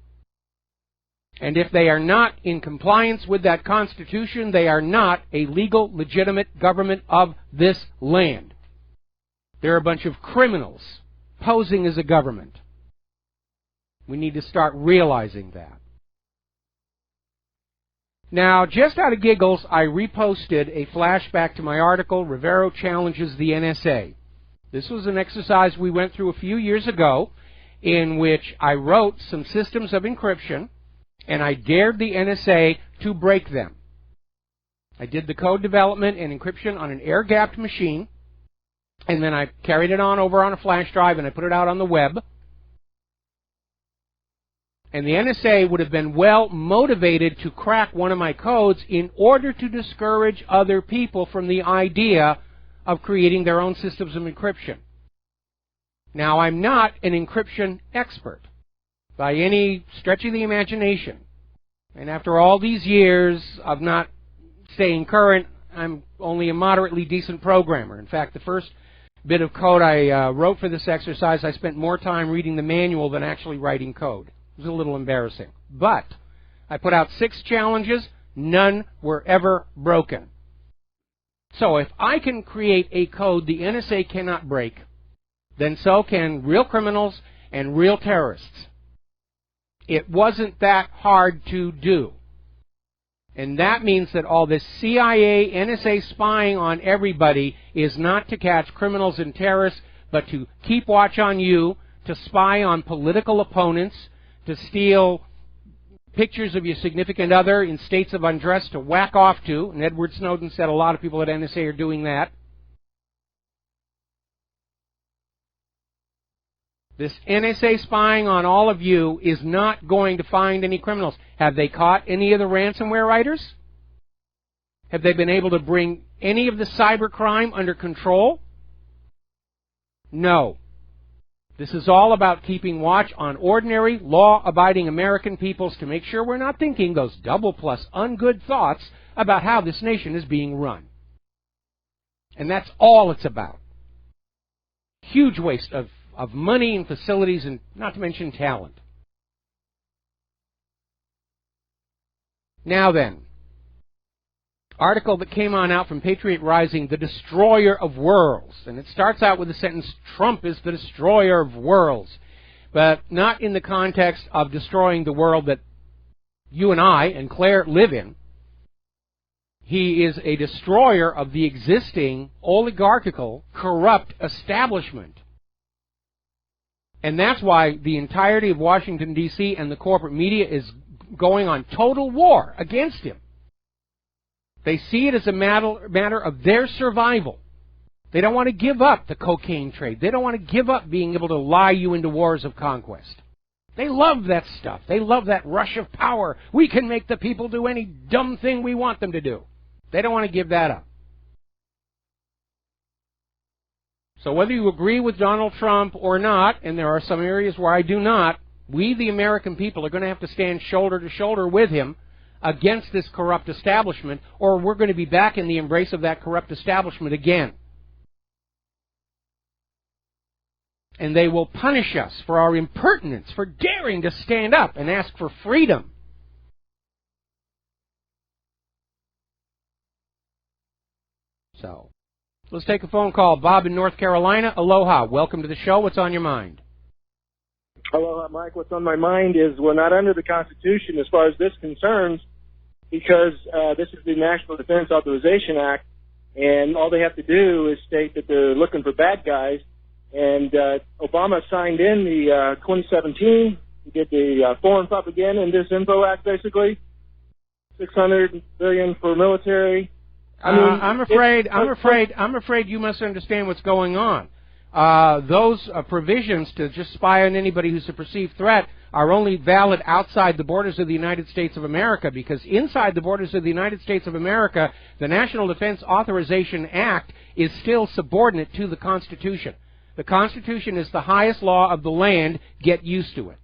And if they are not in compliance with that Constitution, they are not a legal, legitimate government of this land. They're a bunch of criminals posing as a government. We need to start realizing that. Now, just out of giggles, I reposted a flashback to my article, Rivero Challenges the NSA. This was an exercise we went through a few years ago in which I wrote some systems of encryption and I dared the NSA to break them. I did the code development and encryption on an air-gapped machine, and then I carried it on over on a flash drive and I put it out on the web. And the NSA would have been well motivated to crack one of my codes in order to discourage other people from the idea of creating their own systems of encryption. Now, I'm not an encryption expert by any stretch of the imagination. And after all these years of not staying current, I'm only a moderately decent programmer. In fact, the first bit of code I wrote for this exercise, I spent more time reading the manual than actually writing code. It was a little embarrassing. But I put out 6 challenges. None were ever broken. So if I can create a code the NSA cannot break, then so can real criminals and real terrorists. It wasn't that hard to do. And that means that all this CIA, NSA spying on everybody is not to catch criminals and terrorists, but to keep watch on you, to spy on political opponents, to steal pictures of your significant other in states of undress to whack off to, and Edward Snowden said a lot of people at NSA are doing that. This NSA spying on all of you is not going to find any criminals. Have they caught any of the ransomware writers? Have they been able to bring any of the cybercrime under control? No. This is all about keeping watch on ordinary, law-abiding American peoples to make sure we're not thinking those double plus ungood thoughts about how this nation is being run. And that's all it's about. Huge waste of money and facilities, and not to mention talent. Now then, article that came on out from Patriot Rising, the destroyer of worlds. And it starts out with the sentence, Trump is the destroyer of worlds. But not in the context of destroying the world that you and I and Claire live in. He is a destroyer of the existing oligarchical, corrupt establishment. And that's why the entirety of Washington, D.C. and the corporate media is going on total war against him. They see it as a matter of their survival. They don't want to give up the cocaine trade. They don't want to give up being able to lie you into wars of conquest. They love that stuff. They love that rush of power. We can make the people do any dumb thing we want them to do. They don't want to give that up. So whether you agree with Donald Trump or not, and there are some areas where I do not, we, the American people, are going to have to stand shoulder to shoulder with him against this corrupt establishment, or we're going to be back in the embrace of that corrupt establishment again. And they will punish us for our impertinence, for daring to stand up and ask for freedom. So, let's take a phone call. Bob in North Carolina. Aloha. Welcome to the show. What's on your mind? Aloha, Mike. What's on my mind is we're not under the Constitution as far as this concerns, because this is the National Defense Authorization Act, and all they have to do is state that they're looking for bad guys. And Obama signed in the 2017. He did the Foreign Propaganda and Disinfo Act, basically. $600 billion for military. I mean, I'm afraid you must understand what's going on. Those provisions to just spy on anybody who's a perceived threat are only valid outside the borders of the United States of America, because inside the borders of the United States of America, the National Defense Authorization Act is still subordinate to the Constitution. The Constitution is the highest law of the land. Get used to it.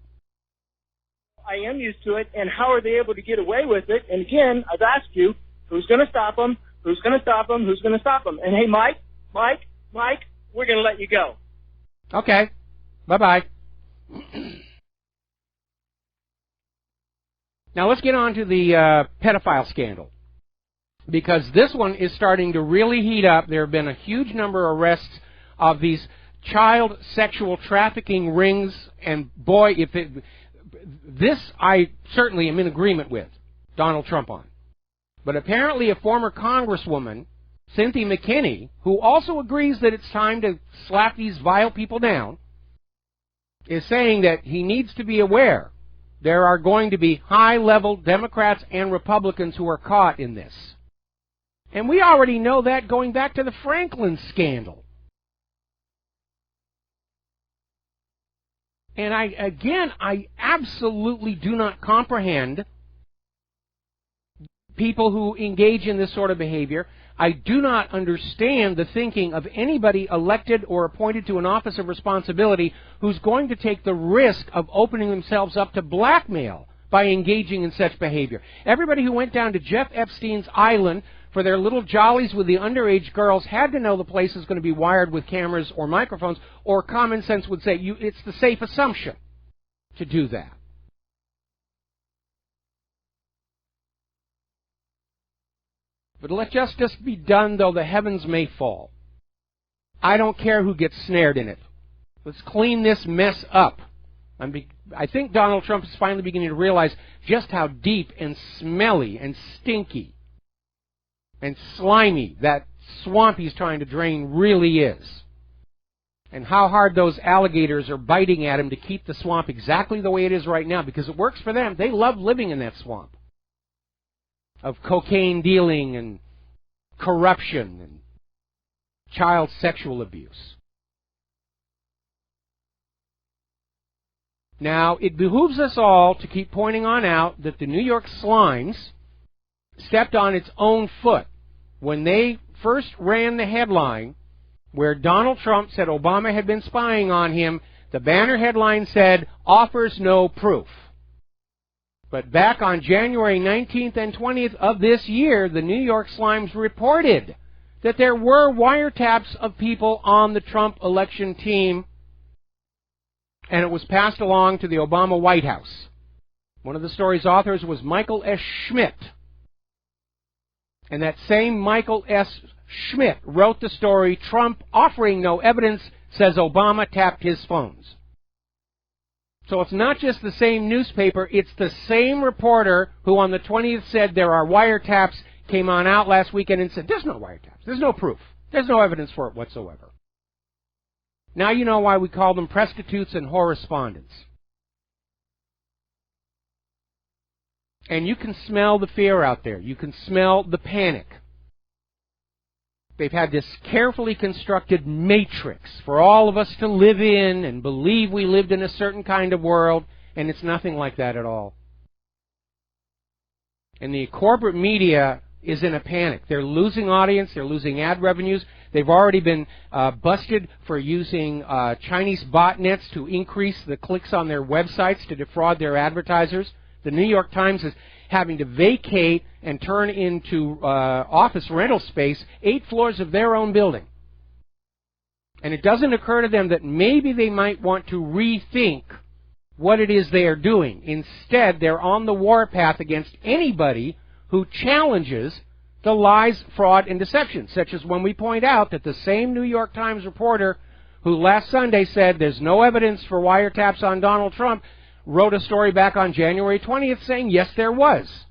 I am used to it, and how are they able to get away with it? And again, I've asked you, who's going to stop them? Who's going to stop them? Who's going to stop them? And hey, Mike, we're going to let you go. Okay. Bye-bye. Now let's get on to the pedophile scandal, because this one is starting to really heat up. There have been a huge number of arrests of these child sexual trafficking rings, and boy, this I certainly am in agreement with Donald Trump on. But apparently a former Congresswoman, Cynthia McKinney, who also agrees that it's time to slap these vile people down, is saying that he needs to be aware there are going to be high-level Democrats and Republicans who are caught in this. And we already know that going back to the Franklin scandal. And I absolutely do not comprehend people who engage in this sort of behavior. I do not understand the thinking of anybody elected or appointed to an office of responsibility who's going to take the risk of opening themselves up to blackmail by engaging in such behavior. Everybody who went down to Jeff Epstein's island for their little jollies with the underage girls had to know the place is going to be wired with cameras or microphones, or common sense would say it's the safe assumption to do that. But let justice be done, though the heavens may fall. I don't care who gets snared in it. Let's clean this mess up. I think Donald Trump is finally beginning to realize just how deep and smelly and stinky and slimy that swamp he's trying to drain really is. and how hard those alligators are biting at him to keep the swamp exactly the way it is right now, because it works for them. They love living in that swamp of cocaine dealing and corruption and child sexual abuse. Now, it behooves us all to keep pointing on out that the New York Slimes stepped on its own foot when they first ran the headline where Donald Trump said Obama had been spying on him. The banner headline said, "Offers no proof." But back on January 19th and 20th of this year, the New York Slimes reported that there were wiretaps of people on the Trump election team, and it was passed along to the Obama White House. One of the story's authors was Michael S. Schmidt. And that same Michael S. Schmidt wrote the story, "Trump offering no evidence, says Obama tapped his phones." So it's not just the same newspaper, it's the same reporter who on the 20th said there are wiretaps, came on out last weekend and said, there's no wiretaps, there's no proof, there's no evidence for it whatsoever. Now you know why we call them prostitutes and correspondents. And you can smell the fear out there. You can smell the panic. They've had this carefully constructed matrix for all of us to live in and believe we lived in a certain kind of world, and it's nothing like that at all. And the corporate media is in a panic. They're losing audience. They're losing ad revenues. They've already been busted for using Chinese botnets to increase the clicks on their websites to defraud their advertisers. The New York Times is having to vacate and turn into office rental space 8 floors of their own building. And it doesn't occur to them that maybe they might want to rethink what it is they are doing. Instead, they're on the warpath against anybody who challenges the lies, fraud, and deception, such as when we point out that the same New York Times reporter who last Sunday said there's no evidence for wiretaps on Donald Trump wrote a story back on January 20th saying, yes, there was.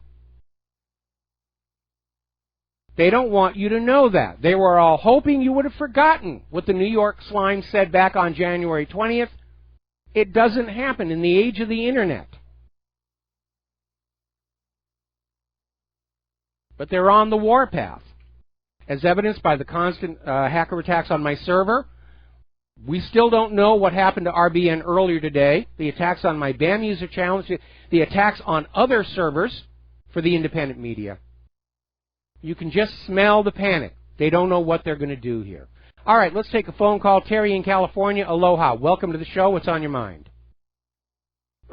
They don't want you to know that. They were all hoping you would have forgotten what the New York Slimes said back on January 20th. It doesn't happen in the age of the Internet. But they're on the warpath, as evidenced by the constant hacker attacks on my server. We still don't know what happened to RBN earlier today. The attacks on my BAM user challenge, the attacks on other servers for the independent media. You can just smell the panic. They don't know what they're going to do here. All right, let's take a phone call. Terry in California, aloha. Welcome to the show. What's on your mind?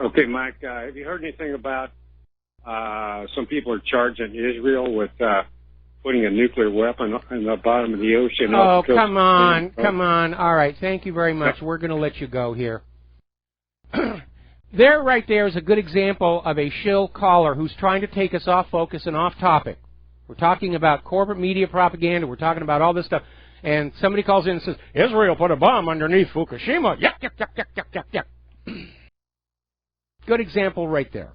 Okay, Mike, have you heard anything about some people are charging Israel with putting a nuclear weapon in the bottom of the ocean? Oh, come on, come on. All right, thank you very much. We're going to let you go here. There, right there, is a good example of a shill caller who's trying to take us off focus and off topic. We're talking about corporate media propaganda. We're talking about all this stuff. And somebody calls in and says, Israel put a bomb underneath Fukushima. Yuck, yuck, yuck, yuck, yuck, yuck, yuck. Good example right there.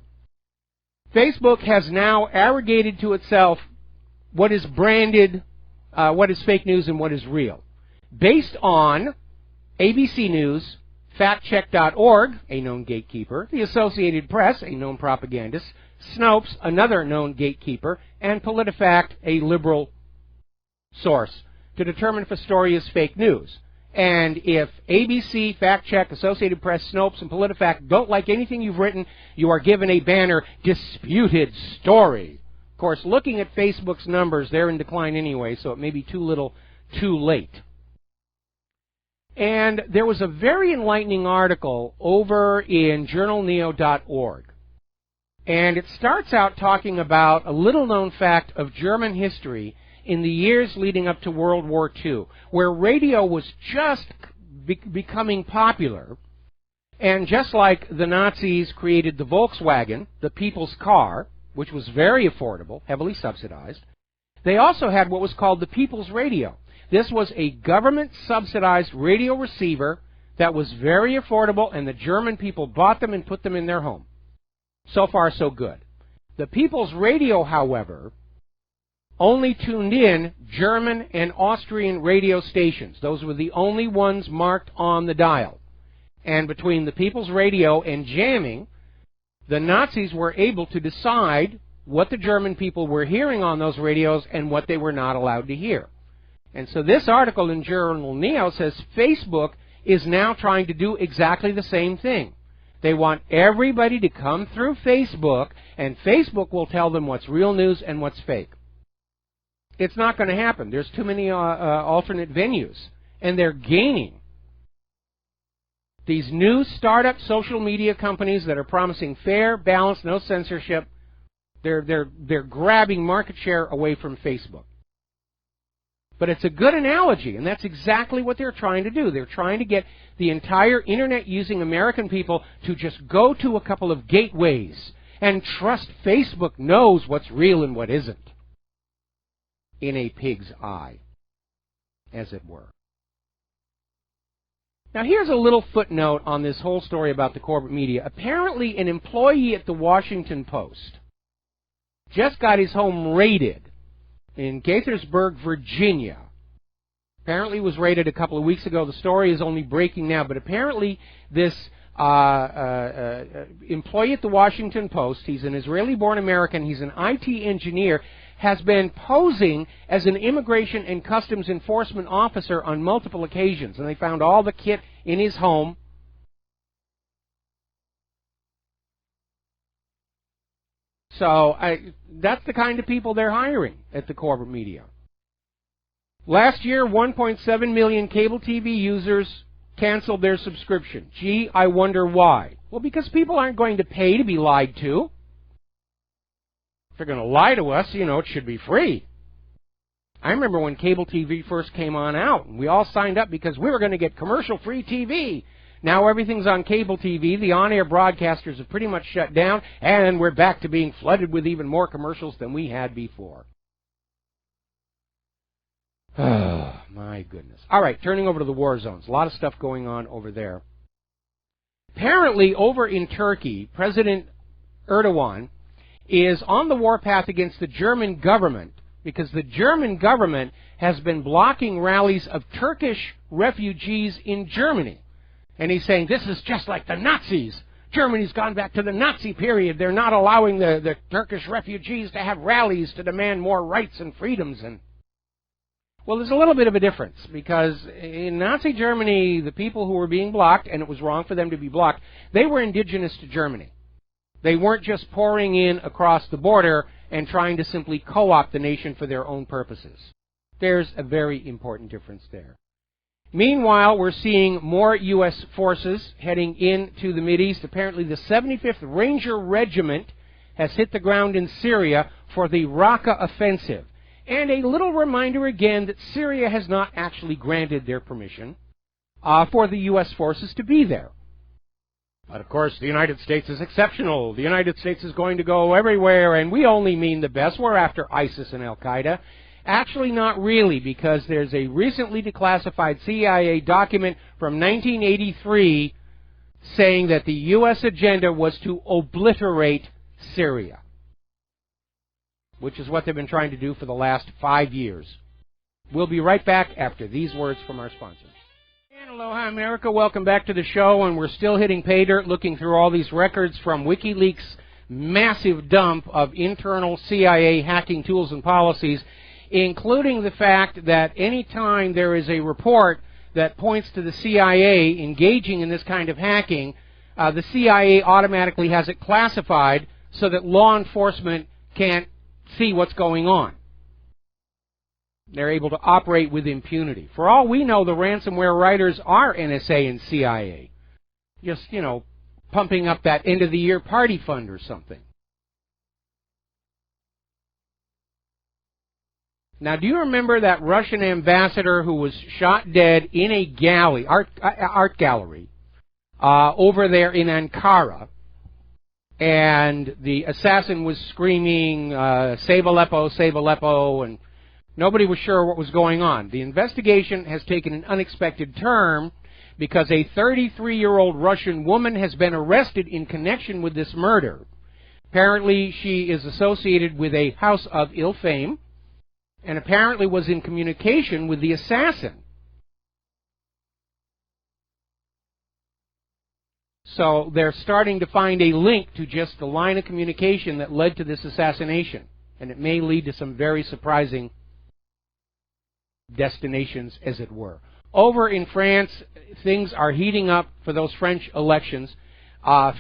Facebook has now arrogated to itself what is branded, what is fake news and what is real, based on ABC News, factcheck.org, a known gatekeeper, the Associated Press, a known propagandist, Snopes, another known gatekeeper, and PolitiFact, a liberal source, to determine if a story is fake news. And if ABC, Fact Check, Associated Press, Snopes, and PolitiFact don't like anything you've written, you are given a banner, disputed story. Of course, looking at Facebook's numbers, they're in decline anyway, so it may be too little, too late. And there was a very enlightening article over in journalneo.org. And it starts out talking about a little-known fact of German history in the years leading up to World War II, where radio was just becoming popular. And just like the Nazis created the Volkswagen, the people's car, which was very affordable, heavily subsidized, they also had what was called the People's Radio. This was a government-subsidized radio receiver that was very affordable, and the German people bought them and put them in their home. So far, so good. The People's Radio, however, only tuned in German and Austrian radio stations. Those were the only ones marked on the dial. And between the People's Radio and jamming, the Nazis were able to decide what the German people were hearing on those radios and what they were not allowed to hear. And so this article in Journal Neo says Facebook is now trying to do exactly the same thing. They want everybody to come through Facebook, and Facebook will tell them what's real news and what's fake. It's not going to happen. There's too many alternate venues, and they're gaining. These new startup social media companies that are promising fair, balanced, no censorship, they're grabbing market share away from Facebook. But it's a good analogy, and that's exactly what they're trying to do. They're trying to get the entire Internet-using American people to just go to a couple of gateways and trust Facebook knows what's real and what isn't, in a pig's eye, as it were. Now, here's a little footnote on this whole story about the corporate media. Apparently, an employee at the Washington Post just got his home raided in Gaithersburg, Virginia. Apparently, it was raided a couple of weeks ago. The story is only breaking now, but apparently this employee at the Washington Post, he's an Israeli-born American, he's an IT engineer, has been posing as an immigration and customs enforcement officer on multiple occasions, and they found all the kit in his home. So that's the kind of people they're hiring at the corporate media. Last year, 1.7 million cable TV users canceled their subscription. Gee, I wonder why. Well, because people aren't going to pay to be lied to. If they're going to lie to us, you know, it should be free. I remember when cable TV first came out, and we all signed up because we were going to get commercial-free TV. Now everything's on cable TV. The on-air broadcasters have pretty much shut down, and we're back to being flooded with even more commercials than we had before. Oh, my goodness. All right, turning over to the war zones. A lot of stuff going on over there. Apparently, over in Turkey, President Erdogan is on the warpath against the German government because the German government has been blocking rallies of Turkish refugees in Germany. And he's saying, this is just like the Nazis. Germany's gone back to the Nazi period. They're not allowing the Turkish refugees to have rallies to demand more rights and freedoms. And well, there's a little bit of a difference, because in Nazi Germany, the people who were being blocked, and it was wrong for them to be blocked, they were indigenous to Germany. They weren't just pouring in across the border and trying to simply co-opt the nation for their own purposes. There's a very important difference there. Meanwhile, we're seeing more U.S. forces heading into the Mideast. Apparently, the 75th Ranger Regiment has hit the ground in Syria for the Raqqa offensive. And a little reminder again that Syria has not actually granted their permission for the U.S. forces to be there. But, of course, the United States is exceptional. The United States is going to go everywhere, and we only mean the best. We're after ISIS and Al-Qaeda. Actually, not really, because there's a recently declassified CIA document from 1983 saying that the U.S. agenda was to obliterate Syria, which is what they've been trying to do for the last 5 years. We'll be right back after these words from our sponsors. And aloha, America. Welcome back to the show, and we're still hitting pay dirt, looking through all these records from WikiLeaks' massive dump of internal CIA hacking tools and policies, including the fact that any time there is a report that points to the CIA engaging in this kind of hacking, the CIA automatically has it classified so that law enforcement can't see what's going on. They're able to operate with impunity. For all we know, the ransomware writers are NSA and CIA. Just, you know, pumping up that end-of-the-year party fund or something. Now, do you remember that Russian ambassador who was shot dead in a galley, art gallery, over there in Ankara? And the assassin was screaming, save Aleppo, and nobody was sure what was going on. The investigation has taken an unexpected turn because a 33-year-old Russian woman has been arrested in connection with this murder. Apparently, she is associated with a house of ill fame, and apparently was in communication with the assassin. So they're starting to find a link to just the line of communication that led to this assassination. And it may lead to some very surprising destinations, as it were. Over in France, things are heating up for those French elections.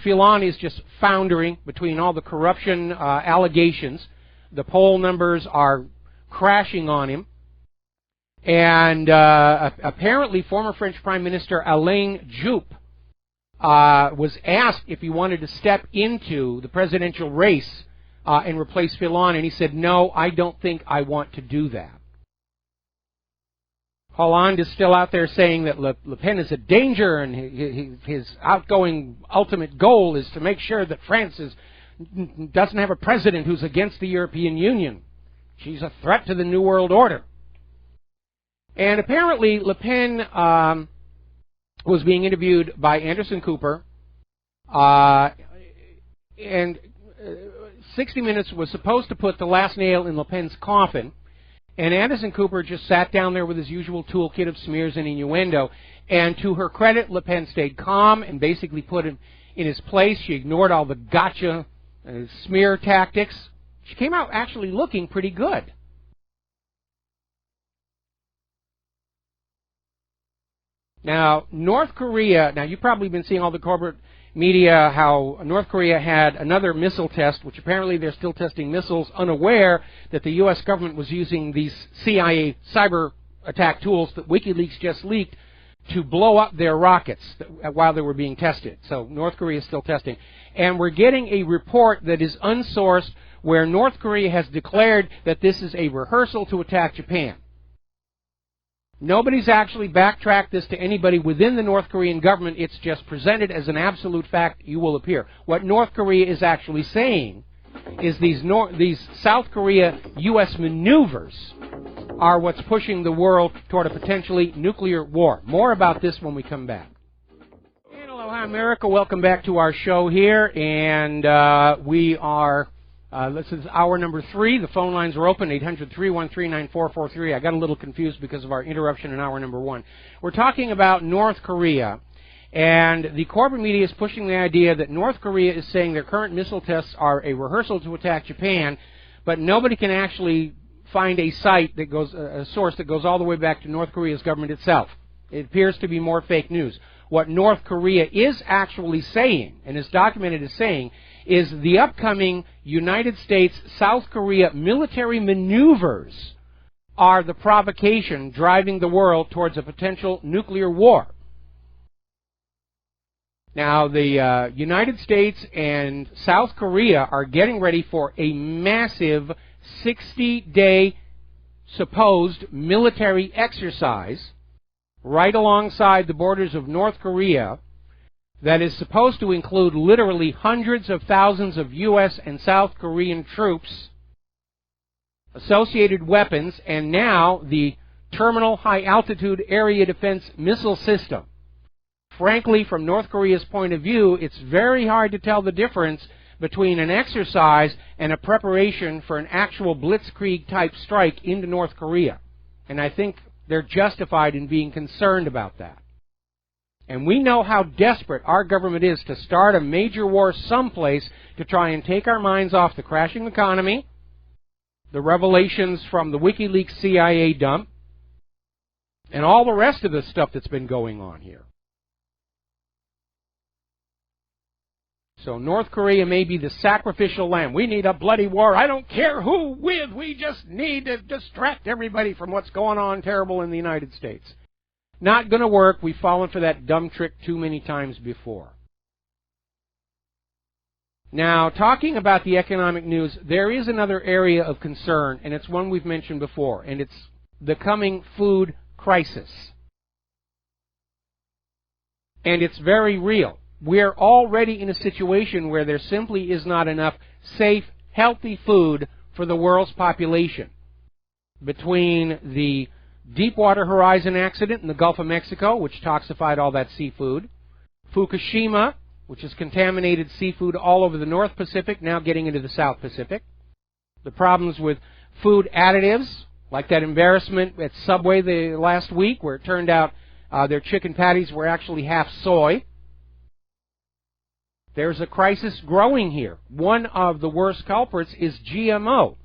Fillon is just foundering between all the corruption allegations. The poll numbers are crashing on him. And apparently former French Prime Minister Alain Juppé was asked if he wanted to step into the presidential race and replace Fillon, and he said, no, I don't think I want to do that. Hollande is still out there saying that Le Pen is a danger, and his outgoing ultimate goal is to make sure that France doesn't have a president who's against the European Union. She's a threat to the New World Order. And apparently Le Pen was being interviewed by Anderson Cooper, and 60 Minutes was supposed to put the last nail in Le Pen's coffin, and Anderson Cooper just sat down there with his usual toolkit of smears and innuendo, and to her credit, Le Pen stayed calm and basically put him in his place. She ignored all the gotcha smear tactics. She came out actually looking pretty good. Now, North Korea, now you've probably been seeing all the corporate media how North Korea had another missile test, which apparently they're still testing missiles, unaware that the U.S. government was using these CIA cyber attack tools that WikiLeaks just leaked to blow up their rockets while they were being tested. So North Korea is still testing. And we're getting a report that is unsourced where North Korea has declared that this is a rehearsal to attack Japan. Nobody's actually backtracked this to anybody within the North Korean government. It's just presented as an absolute fact. You will appear. What North Korea is actually saying is these South Korea-U.S. maneuvers are what's pushing the world toward a potentially nuclear war. More about this when we come back. And aloha, America. Welcome back to our show here. And we are... this is hour number 3. The phone lines are open, 800-313-9443. I got a little confused because of our interruption in hour number 1. We're talking about North Korea, and the corporate media is pushing the idea that North Korea is saying their current missile tests are a rehearsal to attack Japan, but nobody can actually find a site that goes, a source that goes all the way back to North Korea's government itself. It appears to be more fake news. What North Korea is actually saying, and is documented as saying, is the upcoming United States-South Korea military maneuvers are the provocation driving the world towards a potential nuclear war. Now, the United States and South Korea are getting ready for a massive 60-day supposed military exercise right alongside the borders of North Korea that is supposed to include literally hundreds of thousands of U.S. and South Korean troops, associated weapons, and now the Terminal High Altitude Area Defense Missile System. Frankly, from North Korea's point of view, it's very hard to tell the difference between an exercise and a preparation for an actual blitzkrieg-type strike into North Korea. And I think they're justified in being concerned about that. And we know how desperate our government is to start a major war someplace to try and take our minds off the crashing economy, the revelations from the WikiLeaks CIA dump, and all the rest of the stuff that's been going on here. So North Korea may be the sacrificial lamb. We need a bloody war. I don't care who with. We just need to distract everybody from what's going on terrible in the United States. Not going to work. We've fallen for that dumb trick too many times before. Now, talking about the economic news, there is another area of concern, and it's one we've mentioned before, and it's the coming food crisis. And it's very real. We're already in a situation where there simply is not enough safe, healthy food for the world's population. Between the Deepwater Horizon accident in the Gulf of Mexico, which toxified all that seafood, Fukushima, which has contaminated seafood all over the North Pacific, now getting into the South Pacific, the problems with food additives, Like that embarrassment at Subway the last week where it turned out their chicken patties were actually half soy. There's a crisis growing here. One of the worst culprits is GMO.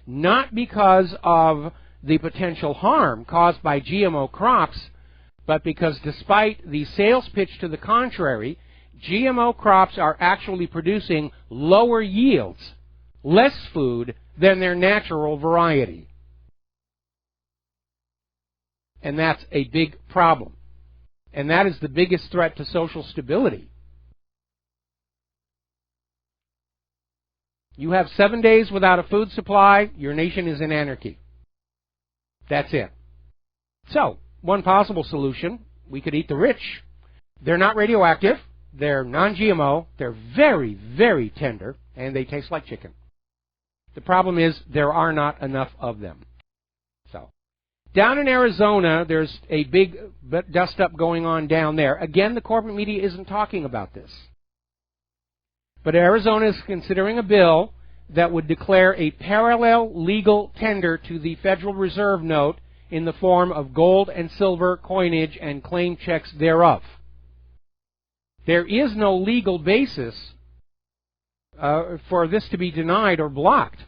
Not because of the potential harm caused by GMO crops, but because despite the sales pitch to the contrary, GMO crops are actually producing lower yields, less food than their natural variety. And that's a big problem. And that is the biggest threat to social stability. You have 7 days without a food supply, your nation is in anarchy. That's it. So, one possible solution, we could eat the rich. They're not radioactive, they're non-GMO, they're very, very tender, and they taste like chicken. The problem is there are not enough of them. So, down in Arizona, there's a big dust-up going on down there. Again, the corporate media isn't talking about this. But Arizona is considering a bill that would declare a parallel legal tender to the Federal Reserve note in the form of gold and silver coinage and claim checks thereof. There is no legal basis for this to be denied or blocked.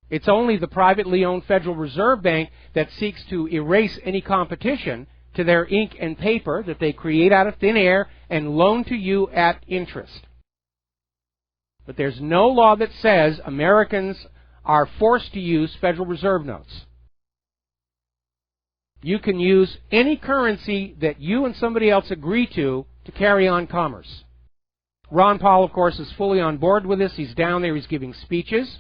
It's only the privately owned Federal Reserve Bank that seeks to erase any competition to their ink and paper that they create out of thin air and loan to you at interest. But there's no law that says Americans are forced to use Federal Reserve notes. You can use any currency that you and somebody else agree to carry on commerce. Ron Paul, of course, is fully on board with this. He's down there. He's giving speeches.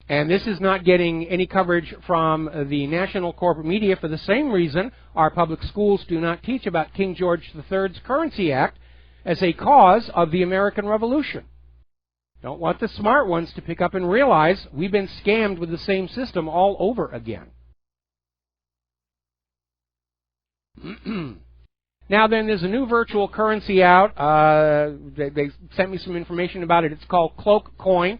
And this is not getting any coverage from the national corporate media for the same reason our public schools do not teach about King George III's Currency Act as a cause of the American Revolution. Don't want the smart ones to pick up and realize we've been scammed with the same system all over again. Now then, there's a new virtual currency out. They sent me some information about it. It's called Cloak Coin.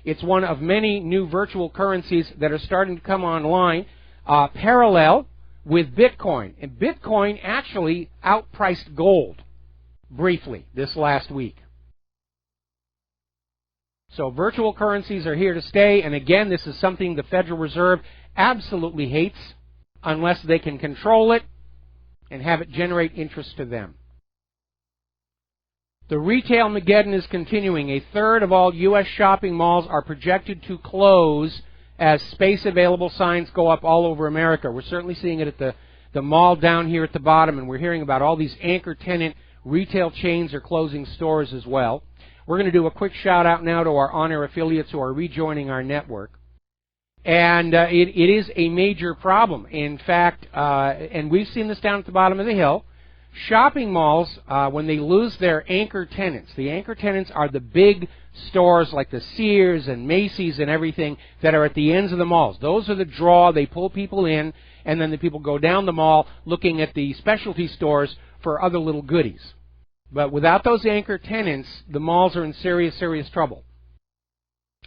It's one of many new virtual currencies that are starting to come online, parallel with Bitcoin. And Bitcoin actually outpriced gold briefly this last week. So virtual currencies are here to stay, and again, this is something the Federal Reserve absolutely hates unless they can control it and have it generate interest to them. The retail Mageddon is continuing. A third of all U.S. shopping malls are projected to close as space available signs go up all over America. We're certainly seeing it at the mall down here at the bottom, and we're hearing about all these anchor tenant retail chains are closing stores as well. We're going to do a quick shout out now to our on-air affiliates who are rejoining our network. And it is a major problem. In fact, and we've seen this down at the bottom of the hill, shopping malls, when they lose their anchor tenants, the anchor tenants are the big stores like the Sears and Macy's and everything that are at the ends of the malls. Those are the draw. They pull people in, and then the people go down the mall looking at the specialty stores for other little goodies. But without those anchor tenants, the malls are in serious, serious trouble.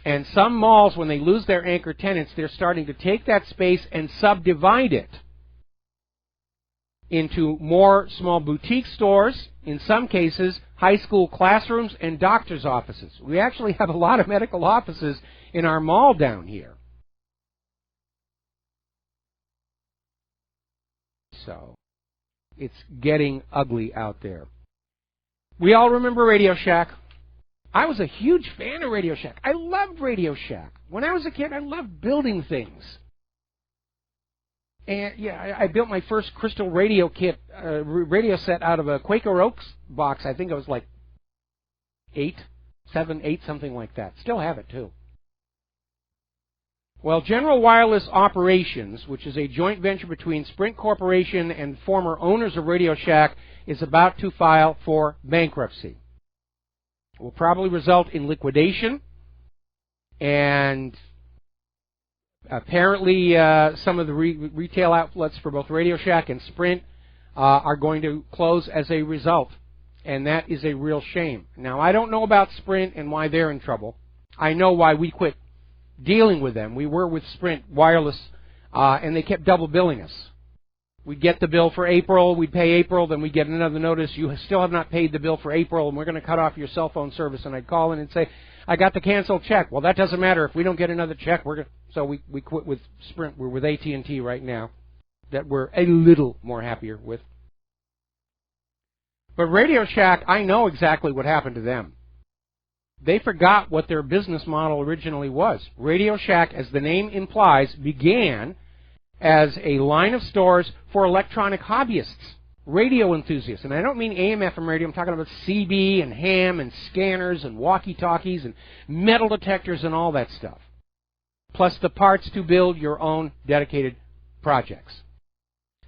And some malls, when they lose their anchor tenants, they're starting to take that space and subdivide it into more small boutique stores, in some cases, high school classrooms and doctor's offices. We actually have a lot of medical offices in our mall down here. So, it's getting ugly out there. We all remember Radio Shack. I was a huge fan of Radio Shack. I loved Radio Shack. When I was a kid, I loved building things. And yeah, I built my first crystal radio set out of a Quaker Oaks box. I think it was like 7, 8, something like that. Still have it too. Well, General Wireless Operations, which is a joint venture between Sprint Corporation and former owners of Radio Shack, is about to file for bankruptcy. It will probably result in liquidation, and apparently some of the retail outlets for both Radio Shack and Sprint are going to close as a result, and that is a real shame. Now, I don't know about Sprint and why they're in trouble. I know why we quit dealing with them. We were with Sprint Wireless, and they kept double billing us. We'd get the bill for April, we'd pay April, then we'd get another notice, you still have not paid the bill for April, and we're going to cut off your cell phone service. And I'd call in and say, I got the canceled check. Well, that doesn't matter. If we don't get another check, we're going to... So we quit with Sprint. We're with AT&T right now, that we're a little more happier with. But Radio Shack, I know exactly what happened to them. They forgot what their business model originally was. Radio Shack, as the name implies, began as a line of stores for electronic hobbyists, radio enthusiasts. And I don't mean AM, FM radio. I'm talking about CB and ham and scanners and walkie-talkies and metal detectors and all that stuff. Plus the parts to build your own dedicated projects.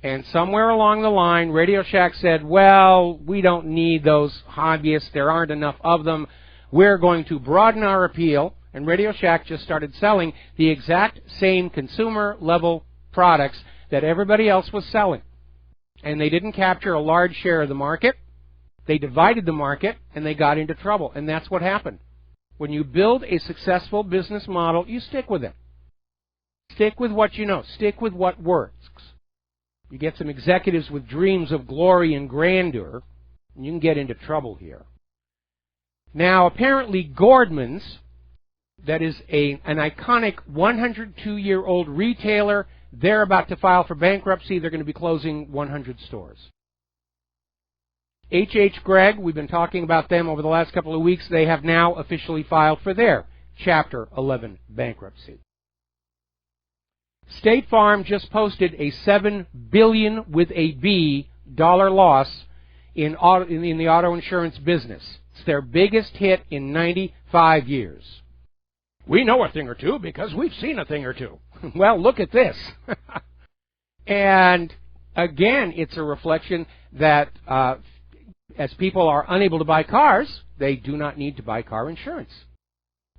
And somewhere along the line, Radio Shack said, well, we don't need those hobbyists. There aren't enough of them. We're going to broaden our appeal. And Radio Shack just started selling the exact same consumer-level products that everybody else was selling. And they didn't capture a large share of the market. They divided the market, and they got into trouble. And that's what happened. When you build a successful business model, you stick with it. Stick with what you know. Stick with what works. You get some executives with dreams of glory and grandeur, and you can get into trouble here. Now, apparently, Gordman's, that is an iconic 102-year-old retailer, they're about to file for bankruptcy. They're going to be closing 100 stores. H.H. Gregg, we've been talking about them over the last couple of weeks. They have now officially filed for their Chapter 11 bankruptcy. State Farm just posted a $7 billion with a B dollar loss in the auto insurance business. It's their biggest hit in 95 years. We know a thing or two because we've seen a thing or two. Well, look at this. And again, it's a reflection that as people are unable to buy cars, they do not need to buy car insurance.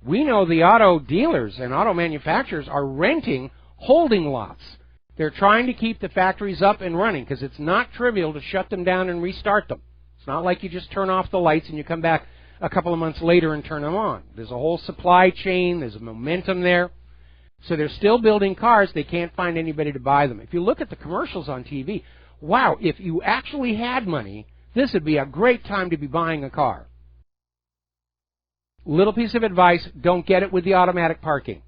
We know the auto dealers and auto manufacturers are renting holding lots. They're trying to keep the factories up and running because it's not trivial to shut them down and restart them. It's not like you just turn off the lights and you come back a couple of months later and turn them on. There's a whole supply chain. There's a momentum there. So they're still building cars. They can't find anybody to buy them. If you look at the commercials on TV, wow, if you actually had money, this would be a great time to be buying a car. Little piece of advice, don't get it with the automatic parking.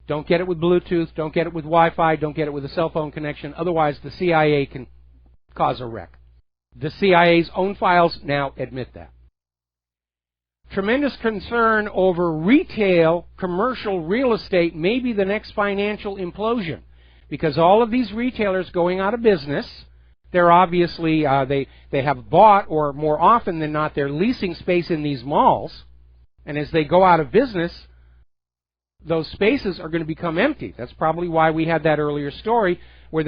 Don't get it with Bluetooth. Don't get it with Wi-Fi. Don't get it with a cell phone connection. Otherwise, the CIA can cause a wreck. The CIA's own files now admit that. Tremendous concern over retail, commercial real estate may be the next financial implosion because all of these retailers going out of business, they're obviously, they have bought, or more often than not, they're leasing space in these malls. And as they go out of business, those spaces are going to become empty. That's probably why we had that earlier story where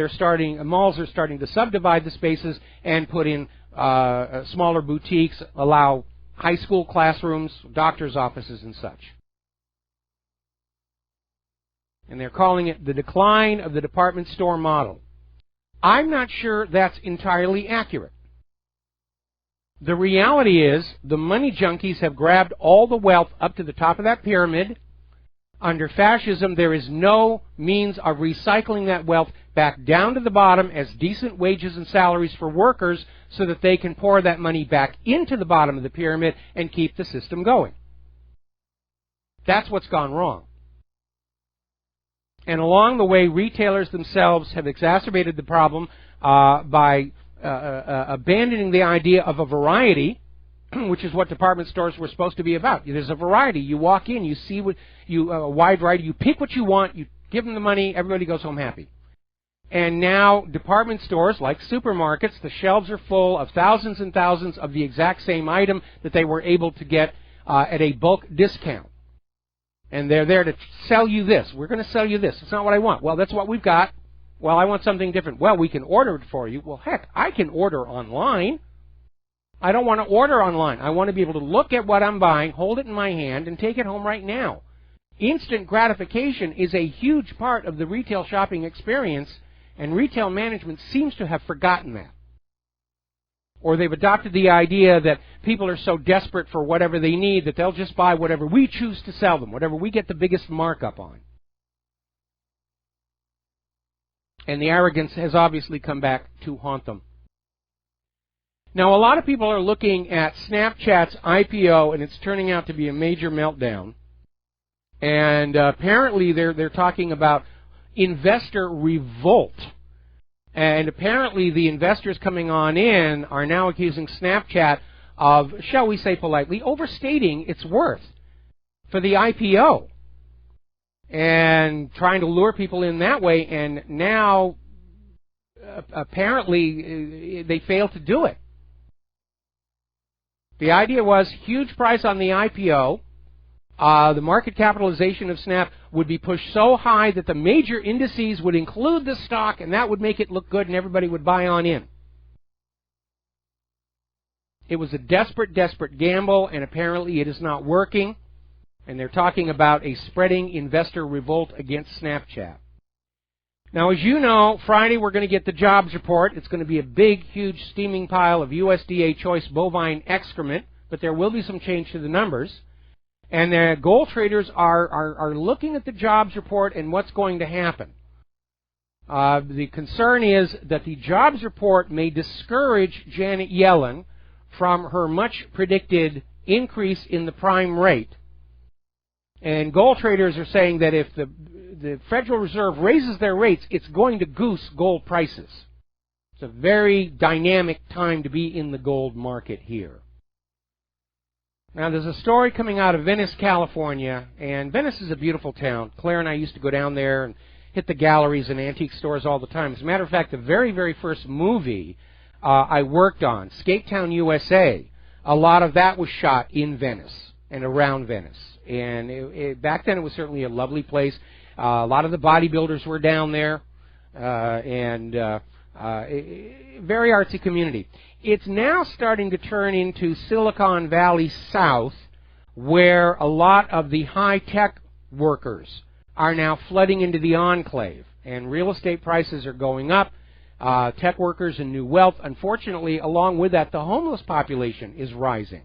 malls are starting to subdivide the spaces and put in smaller boutiques, allow high school classrooms, doctor's offices, and such. And they're calling it the decline of the department store model. I'm not sure that's entirely accurate. The reality is the money junkies have grabbed all the wealth up to the top of that pyramid. Under fascism, there is no means of recycling that wealth back down to the bottom as decent wages and salaries for workers so that they can pour that money back into the bottom of the pyramid and keep the system going. That's what's gone wrong. And along the way, retailers themselves have exacerbated the problem by abandoning the idea of a variety, which is what department stores were supposed to be about. There's a variety. You walk in, you see a wide variety, you pick what you want, you give them the money, everybody goes home happy. And now department stores, like supermarkets, the shelves are full of thousands and thousands of the exact same item that they were able to get at a bulk discount. And they're there to sell you this. We're going to sell you this. It's not what I want. Well, that's what we've got. Well, I want something different. Well, we can order it for you. Well, heck, I can order online. I don't want to order online. I want to be able to look at what I'm buying, hold it in my hand, and take it home right now. Instant gratification is a huge part of the retail shopping experience, and retail management seems to have forgotten that. Or they've adopted the idea that people are so desperate for whatever they need that they'll just buy whatever we choose to sell them, whatever we get the biggest markup on. And the arrogance has obviously come back to haunt them. Now, a lot of people are looking at Snapchat's IPO, and it's turning out to be a major meltdown. And apparently they're talking about investor revolt. And apparently the investors coming on in are now accusing Snapchat of, shall we say politely, overstating its worth for the IPO. And trying to lure people in that way, and now apparently they failed to do it. The idea was huge price on the IPO. The market capitalization of Snap would be pushed so high that the major indices would include the stock, and that would make it look good and everybody would buy on in. It was a desperate, desperate gamble, and apparently it is not working. And they're talking about a spreading investor revolt against Snapchat. Now, as you know, Friday we're going to get the jobs report. It's going to be a big, huge, steaming pile of USDA choice bovine excrement, but there will be some change to the numbers. And the gold traders are looking at the jobs report and what's going to happen. The concern is that the jobs report may discourage Janet Yellen from her much predicted increase in the prime rate. And gold traders are saying that if the Federal Reserve raises their rates, it's going to goose gold prices. It's a very dynamic time to be in the gold market here. Now, there's a story coming out of Venice, California, and Venice is a beautiful town. Claire and I used to go down there and hit the galleries and antique stores all the time. As a matter of fact, the very, very first movie I worked on, Skate Town, USA, a lot of that was shot in Venice and around Venice. And back then it was certainly a lovely place. A lot of the bodybuilders were down there, and very artsy community. It's now starting to turn into Silicon Valley South, where a lot of the high-tech workers are now flooding into the enclave, and real estate prices are going up. Tech workers and new wealth. Unfortunately, along with that, the homeless population is rising.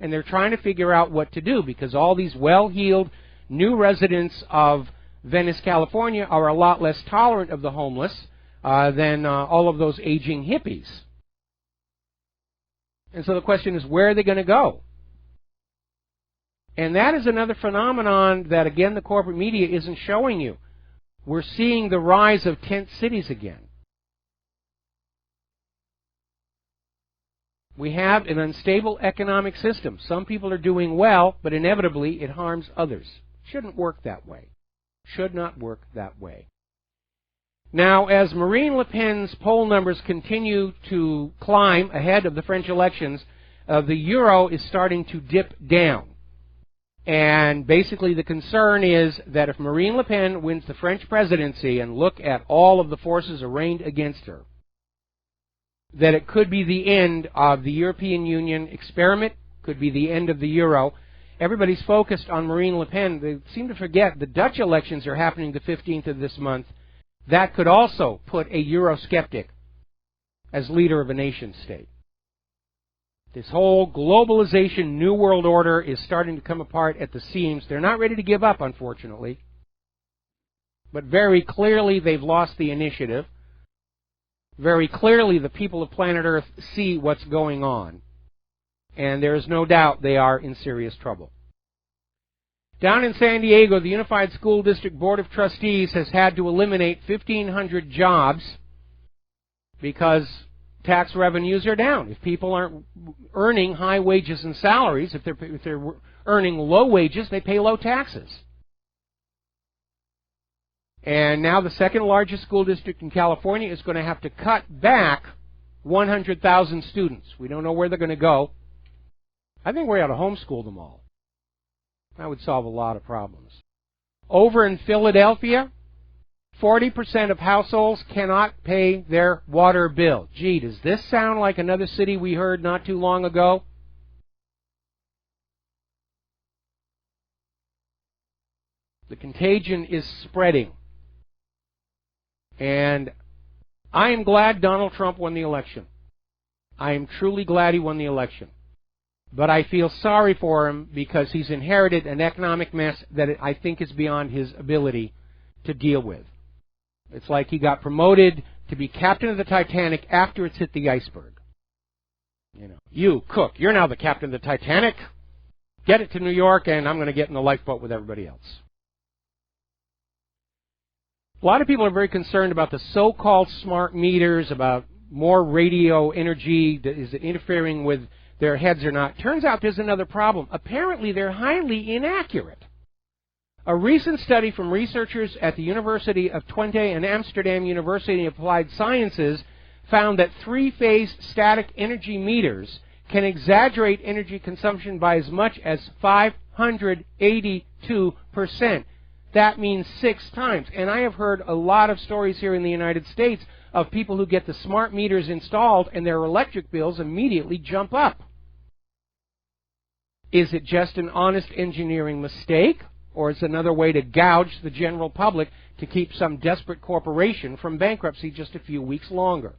And they're trying to figure out what to do, because all these well-heeled new residents of Venice, California are a lot less tolerant of the homeless than all of those aging hippies. And so the question is, where are they going to go? And that is another phenomenon that, again, the corporate media isn't showing you. We're seeing the rise of tent cities again. We have an unstable economic system. Some people are doing well, but inevitably it harms others. Shouldn't work that way. Should not work that way. Now, as Marine Le Pen's poll numbers continue to climb ahead of the French elections, the euro is starting to dip down. And basically the concern is that if Marine Le Pen wins the French presidency, and look at all of the forces arraigned against her, that it could be the end of the European Union experiment, could be the end of the euro. Everybody's focused on Marine Le Pen. They seem to forget the Dutch elections are happening the 15th of this month. That could also put a Eurosceptic as leader of a nation state. This whole globalization, New World Order is starting to come apart at the seams. They're not ready to give up, unfortunately. But very clearly they've lost the initiative. Very clearly the people of planet Earth see what's going on. And there is no doubt they are in serious trouble. Down in San Diego, the Unified School District Board of Trustees has had to eliminate 1,500 jobs because tax revenues are down. If people aren't earning high wages and salaries, if they're earning low wages, they pay low taxes. And now the second largest school district in California is going to have to cut back 100,000 students. We don't know where they're going to go. I think we ought to homeschool them all. That would solve a lot of problems. Over in Philadelphia, 40% of households cannot pay their water bill. Gee, does this sound like another city we heard not too long ago? The contagion is spreading. And I am glad Donald Trump won the election. I am truly glad he won the election. But I feel sorry for him because he's inherited an economic mess that I think is beyond his ability to deal with. It's like he got promoted to be captain of the Titanic after it's hit the iceberg. You know, you, Cook, you're now the captain of the Titanic. Get it to New York, and I'm going to get in the lifeboat with everybody else. A lot of people are very concerned about the so-called smart meters, about more radio energy. Is it interfering with their heads or not? Turns out there's another problem. Apparently, they're highly inaccurate. A recent study from researchers at the University of Twente and Amsterdam University of Applied Sciences found that three-phase static energy meters can exaggerate energy consumption by as much as 582%. That means 6 times. And I have heard a lot of stories here in the United States of people who get the smart meters installed and their electric bills immediately jump up. Is it just an honest engineering mistake? Or is it another way to gouge the general public to keep some desperate corporation from bankruptcy just a few weeks longer?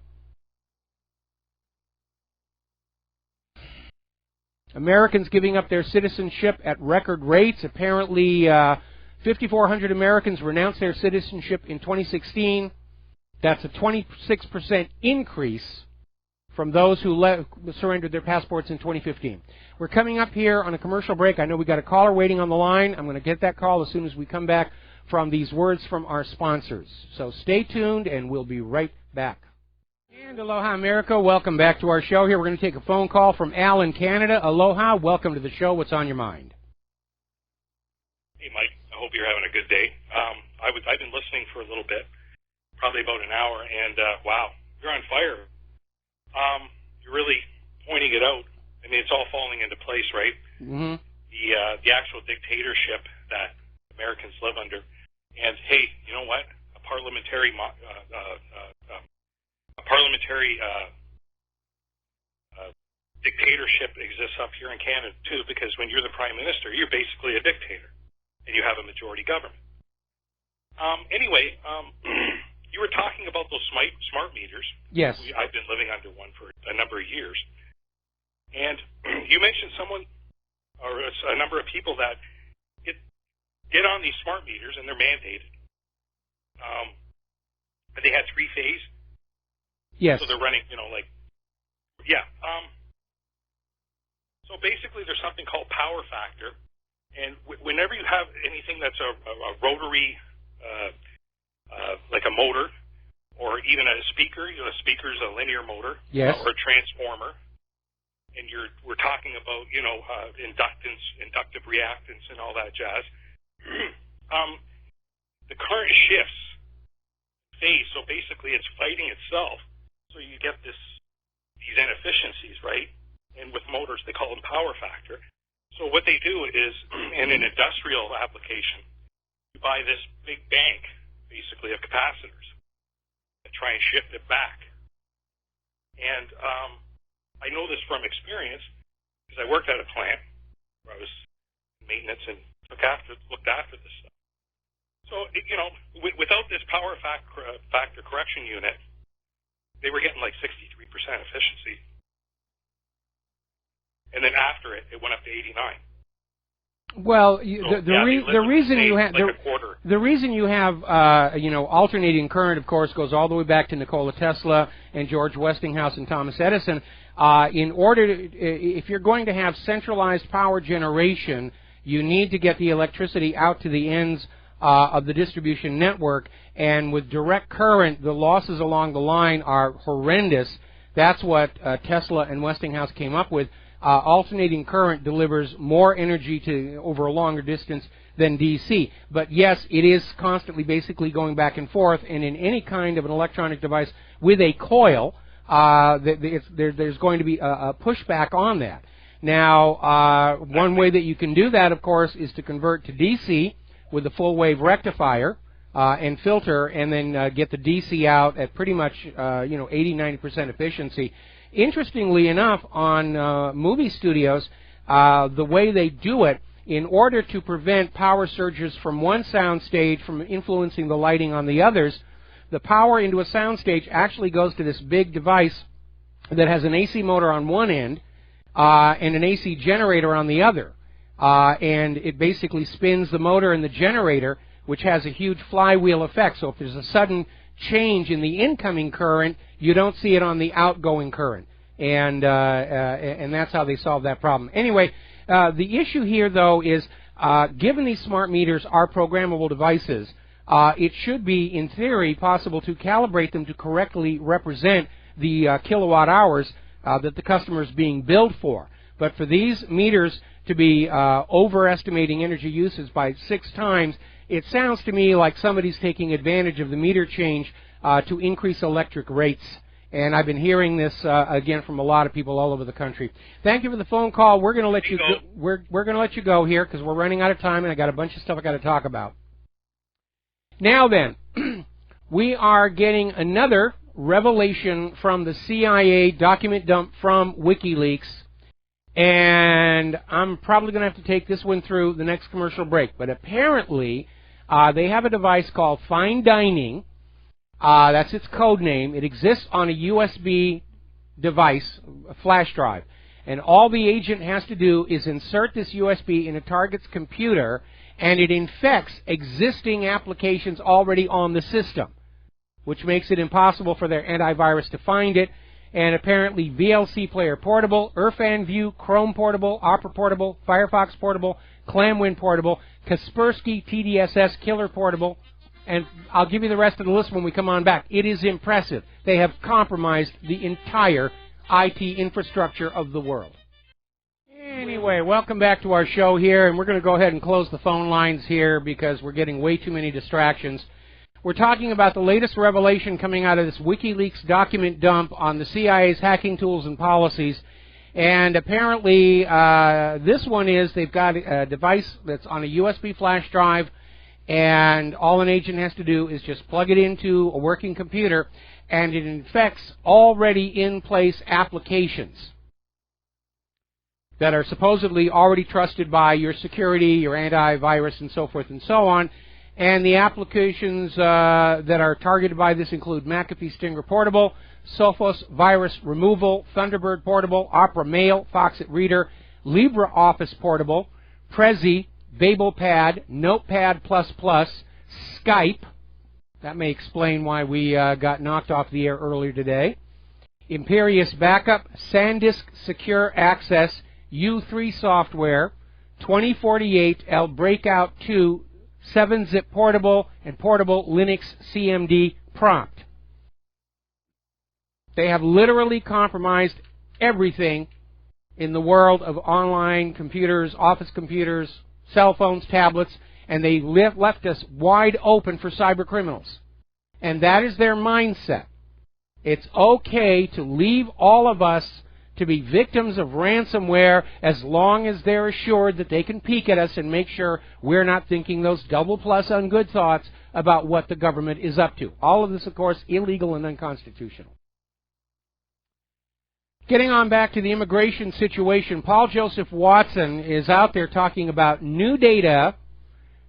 Americans giving up their citizenship at record rates. Apparently, 5,400 Americans renounced their citizenship in 2016. That's a 26% increase from those who surrendered their passports in 2015. We're coming up here on a commercial break. I know we got a caller waiting on the line. I'm going to get that call as soon as we come back from these words from our sponsors. So stay tuned, and we'll be right back. And aloha, America. Welcome back to our show. Here we're going to take a phone call from Al in Canada. Aloha. Welcome to the show. What's on your mind? Hey, Mike. I hope you're having a good day. I've been listening for a little bit, probably about an hour, and wow, you're on fire. You're really pointing it out. I mean, it's all falling into place, right? Mm-hmm. The actual dictatorship that Americans live under. And hey, you know what? A parliamentary dictatorship exists up here in Canada too, because when you're the prime minister, you're basically a dictator, and you have a majority government. Anyway, you were talking about those smart meters. Yes. I've been living under one for a number of years. And you mentioned someone, or a number of people that get on these smart meters, and they're mandated. They had 3-phase. Yes. So they're running, yeah. So basically there's something called power factor. And whenever you have anything that's a rotary, like a motor, or even a speaker, a speaker's a linear motor, yes, or a transformer, and we're talking about, inductance, inductive reactance, and all that jazz. The current shifts phase, so basically it's fighting itself. So you get these inefficiencies, right? And with motors, they call them power factor. So what they do is, in an industrial application, you buy this big bank, basically, of capacitors and try and shift it back. And I know this from experience because I worked at a plant where I was in maintenance and looked after this stuff. So, without this power factor correction unit, they were getting like 63% efficiency. And then after it went up to 89. Well, the reason you have alternating current, of course, goes all the way back to Nikola Tesla and George Westinghouse and Thomas Edison. If you're going to have centralized power generation, you need to get the electricity out to the ends of the distribution network. And with direct current, the losses along the line are horrendous. That's what Tesla and Westinghouse came up with. Alternating current delivers more energy over a longer distance than DC. But yes, it is constantly basically going back and forth, and in any kind of an electronic device with a coil, there's going to be a pushback on that. Now, one way that you can do that, of course, is to convert to DC with a full wave rectifier and filter, and then get the DC out at pretty much 80-90% efficiency. Interestingly enough, on movie studios, the way they do it, in order to prevent power surges from one sound stage from influencing the lighting on the others, the power into a sound stage actually goes to this big device that has an AC motor on one end and an AC generator on the other. And it basically spins the motor and the generator, which has a huge flywheel effect. So if there's a sudden change in the incoming current, you don't see it on the outgoing current. And that's how they solve that problem. Anyway, the issue here, though, is given these smart meters are programmable devices, it should be, in theory, possible to calibrate them to correctly represent the kilowatt hours that the customer is being billed for. But for these meters to be overestimating energy uses by 6 times, it sounds to me like somebody's taking advantage of the meter change to increase electric rates. And I've been hearing this again from a lot of people all over the country. Thank you for the phone call. We're going to let you go, we're going to let you go here because we're running out of time, and I got a bunch of stuff I got to talk about. Now then, we are getting another revelation from the CIA document dump from WikiLeaks, and I'm probably going to have to take this one through the next commercial break. But apparently, they have a device called Fine Dining. That's its code name. It exists on a USB device, a flash drive. And all the agent has to do is insert this USB in a target's computer, and it infects existing applications already on the system, which makes it impossible for their antivirus to find it. And apparently VLC Player Portable, Irfan View, Chrome Portable, Opera Portable, Firefox Portable, Clamwin Portable, Kaspersky TDSS Killer Portable, and I'll give you the rest of the list when we come on back. It is impressive. They have compromised the entire IT infrastructure of the world. Anyway, welcome back to our show here, and we're going to go ahead and close the phone lines here because we're getting way too many distractions. We're talking about the latest revelation coming out of this WikiLeaks document dump on the CIA's hacking tools and policies. And apparently, this one is they've got a device that's on a USB flash drive, and all an agent has to do is just plug it into a working computer, and it infects already in place applications that are supposedly already trusted by your security, your antivirus, and so forth and so on. And the applications that are targeted by this include McAfee Stinger Portable, Sophos Virus Removal, Thunderbird Portable, Opera Mail, Foxit Reader, LibreOffice Portable, Prezi, BabelPad, Notepad++, Skype. That may explain why we got knocked off the air earlier today. Imperius Backup, SanDisk Secure Access, U3 Software, 2048, L Breakout 2, 7-Zip Portable, and Portable Linux CMD Prompt. They have literally compromised everything in the world of online computers, office computers, cell phones, tablets, and they left us wide open for cyber criminals. And that is their mindset. It's okay to leave all of us to be victims of ransomware as long as they're assured that they can peek at us and make sure we're not thinking those double plus ungood thoughts about what the government is up to. All of this, of course, illegal and unconstitutional. Getting on back to the immigration situation, Paul Joseph Watson is out there talking about new data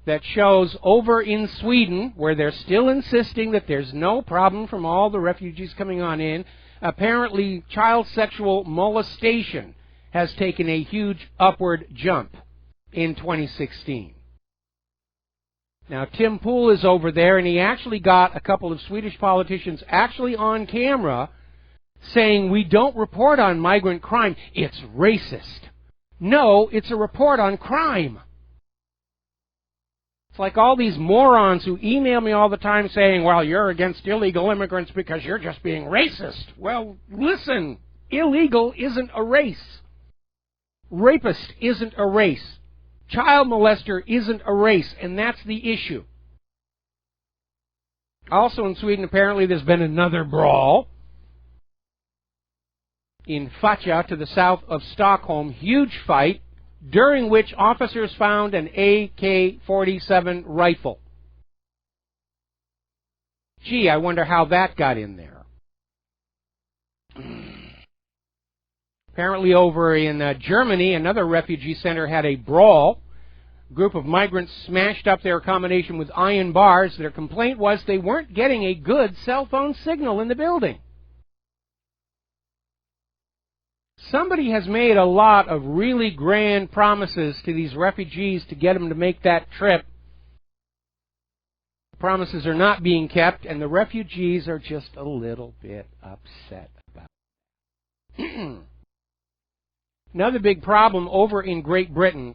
that shows over in Sweden, where they're still insisting that there's no problem from all the refugees coming on in, apparently child sexual molestation has taken a huge upward jump in 2016. Now, Tim Pool is over there, and he actually got a couple of Swedish politicians actually on camera saying, we don't report on migrant crime, it's racist. No, it's a report on crime. It's like all these morons who email me all the time saying, well, you're against illegal immigrants because you're just being racist. Well, listen, illegal isn't a race. Rapist isn't a race. Child molester isn't a race, and that's the issue. Also in Sweden, apparently, there's been another brawl in Facha to the south of Stockholm, huge fight, during which officers found an AK-47 rifle. Gee, I wonder how that got in there. Apparently over in Germany, another refugee center had a brawl. A group of migrants smashed up their accommodation with iron bars. Their complaint was they weren't getting a good cell phone signal in the building. somebody has made a lot of really grand promises to these refugees to get them to make that trip. Promises are not being kept, and the refugees are just a little bit upset about it. Another big problem over in Great Britain,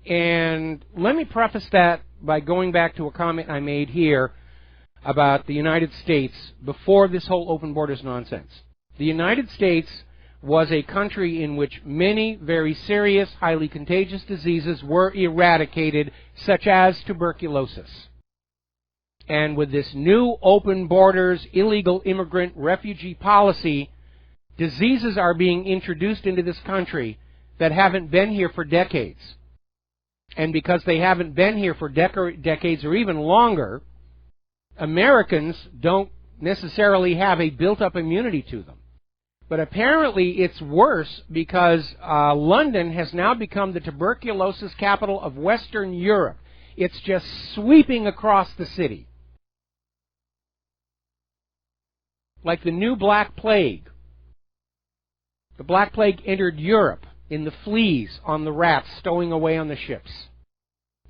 and let me preface that by going back to a comment I made here about the United States before this whole open borders nonsense. The United States was a country in which many very serious, highly contagious diseases were eradicated, such as tuberculosis. And with this new open borders, illegal immigrant refugee policy, diseases are being introduced into this country that haven't been here for decades. And because they haven't been here for decades or even longer, Americans don't necessarily have a built-up immunity to them. But apparently it's worse because London has now become the tuberculosis capital of Western Europe. It's just sweeping across the city. Like the new Black Plague. The Black Plague entered Europe in the fleas on the rats stowing away on the ships.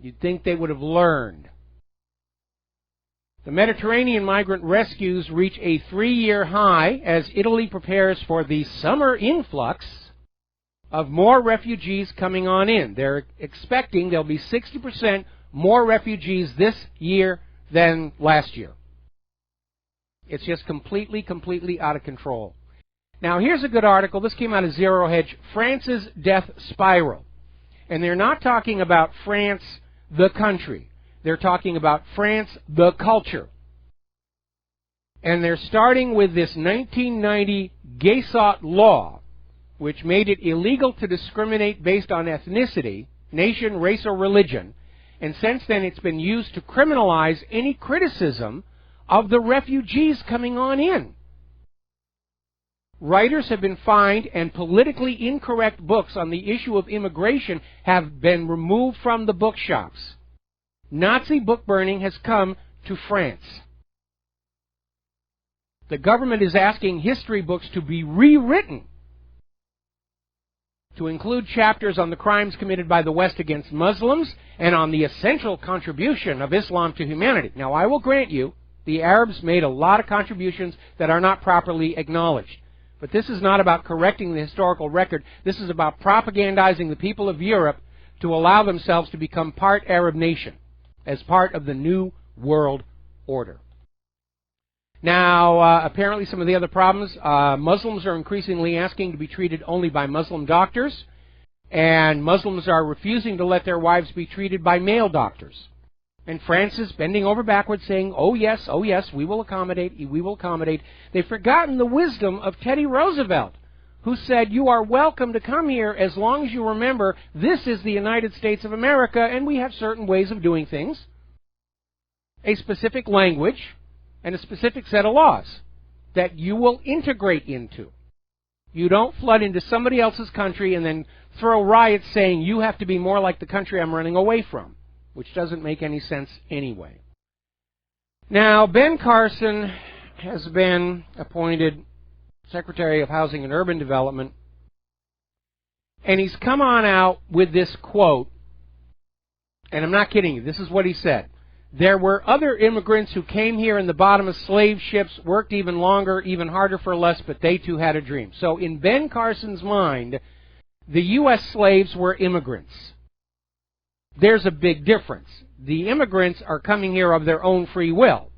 You'd think they would have learned. The Mediterranean migrant rescues reach a 3-year high as Italy prepares for the summer influx of more refugees coming on in. They're expecting there'll be 60% more refugees this year than last year. It's just completely out of control. Now, here's a good article. This came out of Zero Hedge, France's Death Spiral. And they're not talking about France, the country. They're talking about France, the culture. And they're starting with this 1990 Gaysot law, which made it illegal to discriminate based on ethnicity, nation, race, or religion. And since then, it's been used to criminalize any criticism of the refugees coming on in. Writers have been fined, and politically incorrect books on the issue of immigration have been removed from the bookshops. Nazi book burning has come to France. The government is asking history books to be rewritten to include chapters on the crimes committed by the West against Muslims and on the essential contribution of Islam to humanity. Now, I will grant you, the Arabs made a lot of contributions that are not properly acknowledged. But this is not about correcting the historical record. This is about propagandizing the people of Europe to allow themselves to become part Arab nation as part of the New World Order. Now, apparently some of the other problems, Muslims are increasingly asking to be treated only by Muslim doctors, and Muslims are refusing to let their wives be treated by male doctors. And France is bending over backwards saying, oh yes, we will accommodate, we will accommodate. They've forgotten the wisdom of Teddy Roosevelt, who said, you are welcome to come here as long as you remember this is the United States of America and we have certain ways of doing things, a specific language, and a specific set of laws that you will integrate into. You don't flood into somebody else's country and then throw riots saying you have to be more like the country I'm running away from, which doesn't make any sense anyway. Now, Ben Carson has been appointed Secretary of Housing and Urban Development, and he's come on out with this quote, and I'm not kidding you, this is what he said. There were other immigrants who came here in the bottom of slave ships, worked even longer, even harder for less, but they too had a dream. So in Ben Carson's mind, the U.S. slaves were immigrants. There's a big difference. The immigrants are coming here of their own free will,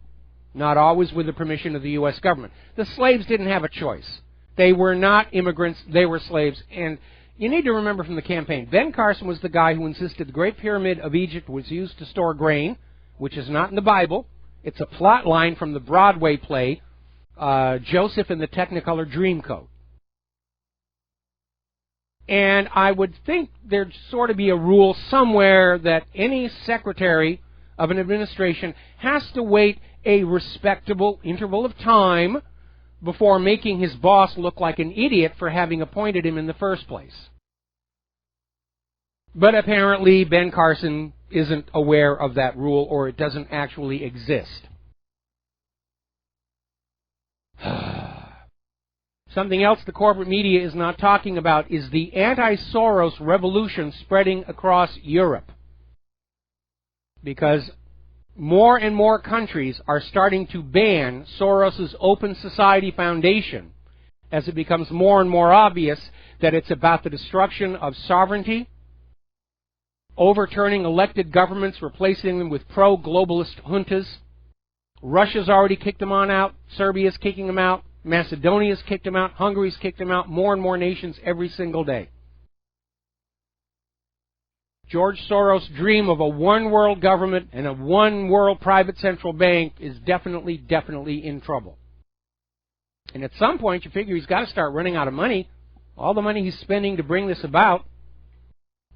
not always with the permission of the U.S. government. The slaves didn't have a choice. They were not immigrants, they were slaves. And you need to remember from the campaign, Ben Carson was the guy who insisted the Great Pyramid of Egypt was used to store grain, which is not in the Bible. It's a plot line from the Broadway play, Joseph and the Technicolor Dreamcoat. And I would think there'd sort of be a rule somewhere that any secretary of an administration has to wait a respectable interval of time before making his boss look like an idiot for having appointed him in the first place. But apparently Ben Carson isn't aware of that rule, or it doesn't actually exist. Something else the corporate media is not talking about is the anti-Soros revolution spreading across Europe. Because more and more countries are starting to ban Soros's Open Society Foundation as it becomes more and more obvious that it's about the destruction of sovereignty, overturning elected governments, replacing them with pro-globalist juntas. Russia's already kicked them on out. Serbia's kicking them out. Macedonia's kicked them out. Hungary's kicked them out. More and more nations every single day. George Soros' dream of a one-world government and a one-world private central bank is definitely in trouble. And at some point, you figure he's got to start running out of money. All the money he's spending to bring this about,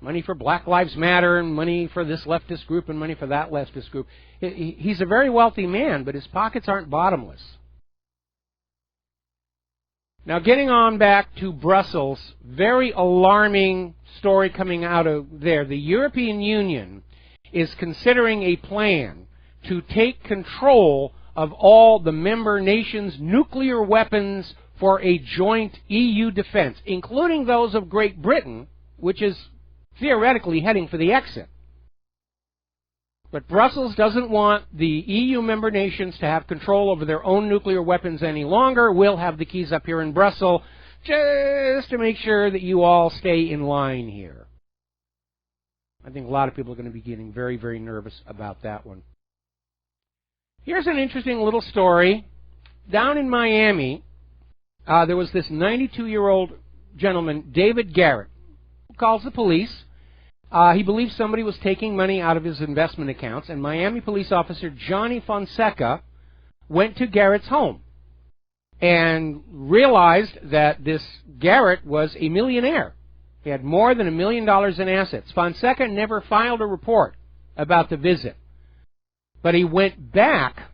money for Black Lives Matter and money for this leftist group and money for that leftist group. He's a very wealthy man, but his pockets aren't bottomless. Now, getting on back to Brussels, very alarming story coming out of there. The European Union is considering a plan to take control of all the member nations' nuclear weapons for a joint EU defense, including those of Great Britain, which is theoretically heading for the exit. But Brussels doesn't want the EU member nations to have control over their own nuclear weapons any longer. We'll have the keys up here in Brussels just to make sure that you all stay in line here. I think a lot of people are going to be getting very, very nervous about that one. Here's an interesting little story. Down in Miami, there was this 92-year-old gentleman, David Garrett, who calls the police. He believes somebody was taking money out of his investment accounts, and Miami police officer Johnny Fonseca went to Garrett's home and realized that this Garrett was a millionaire. He had more than $1 million in assets. Fonseca never filed a report about the visit, but he went back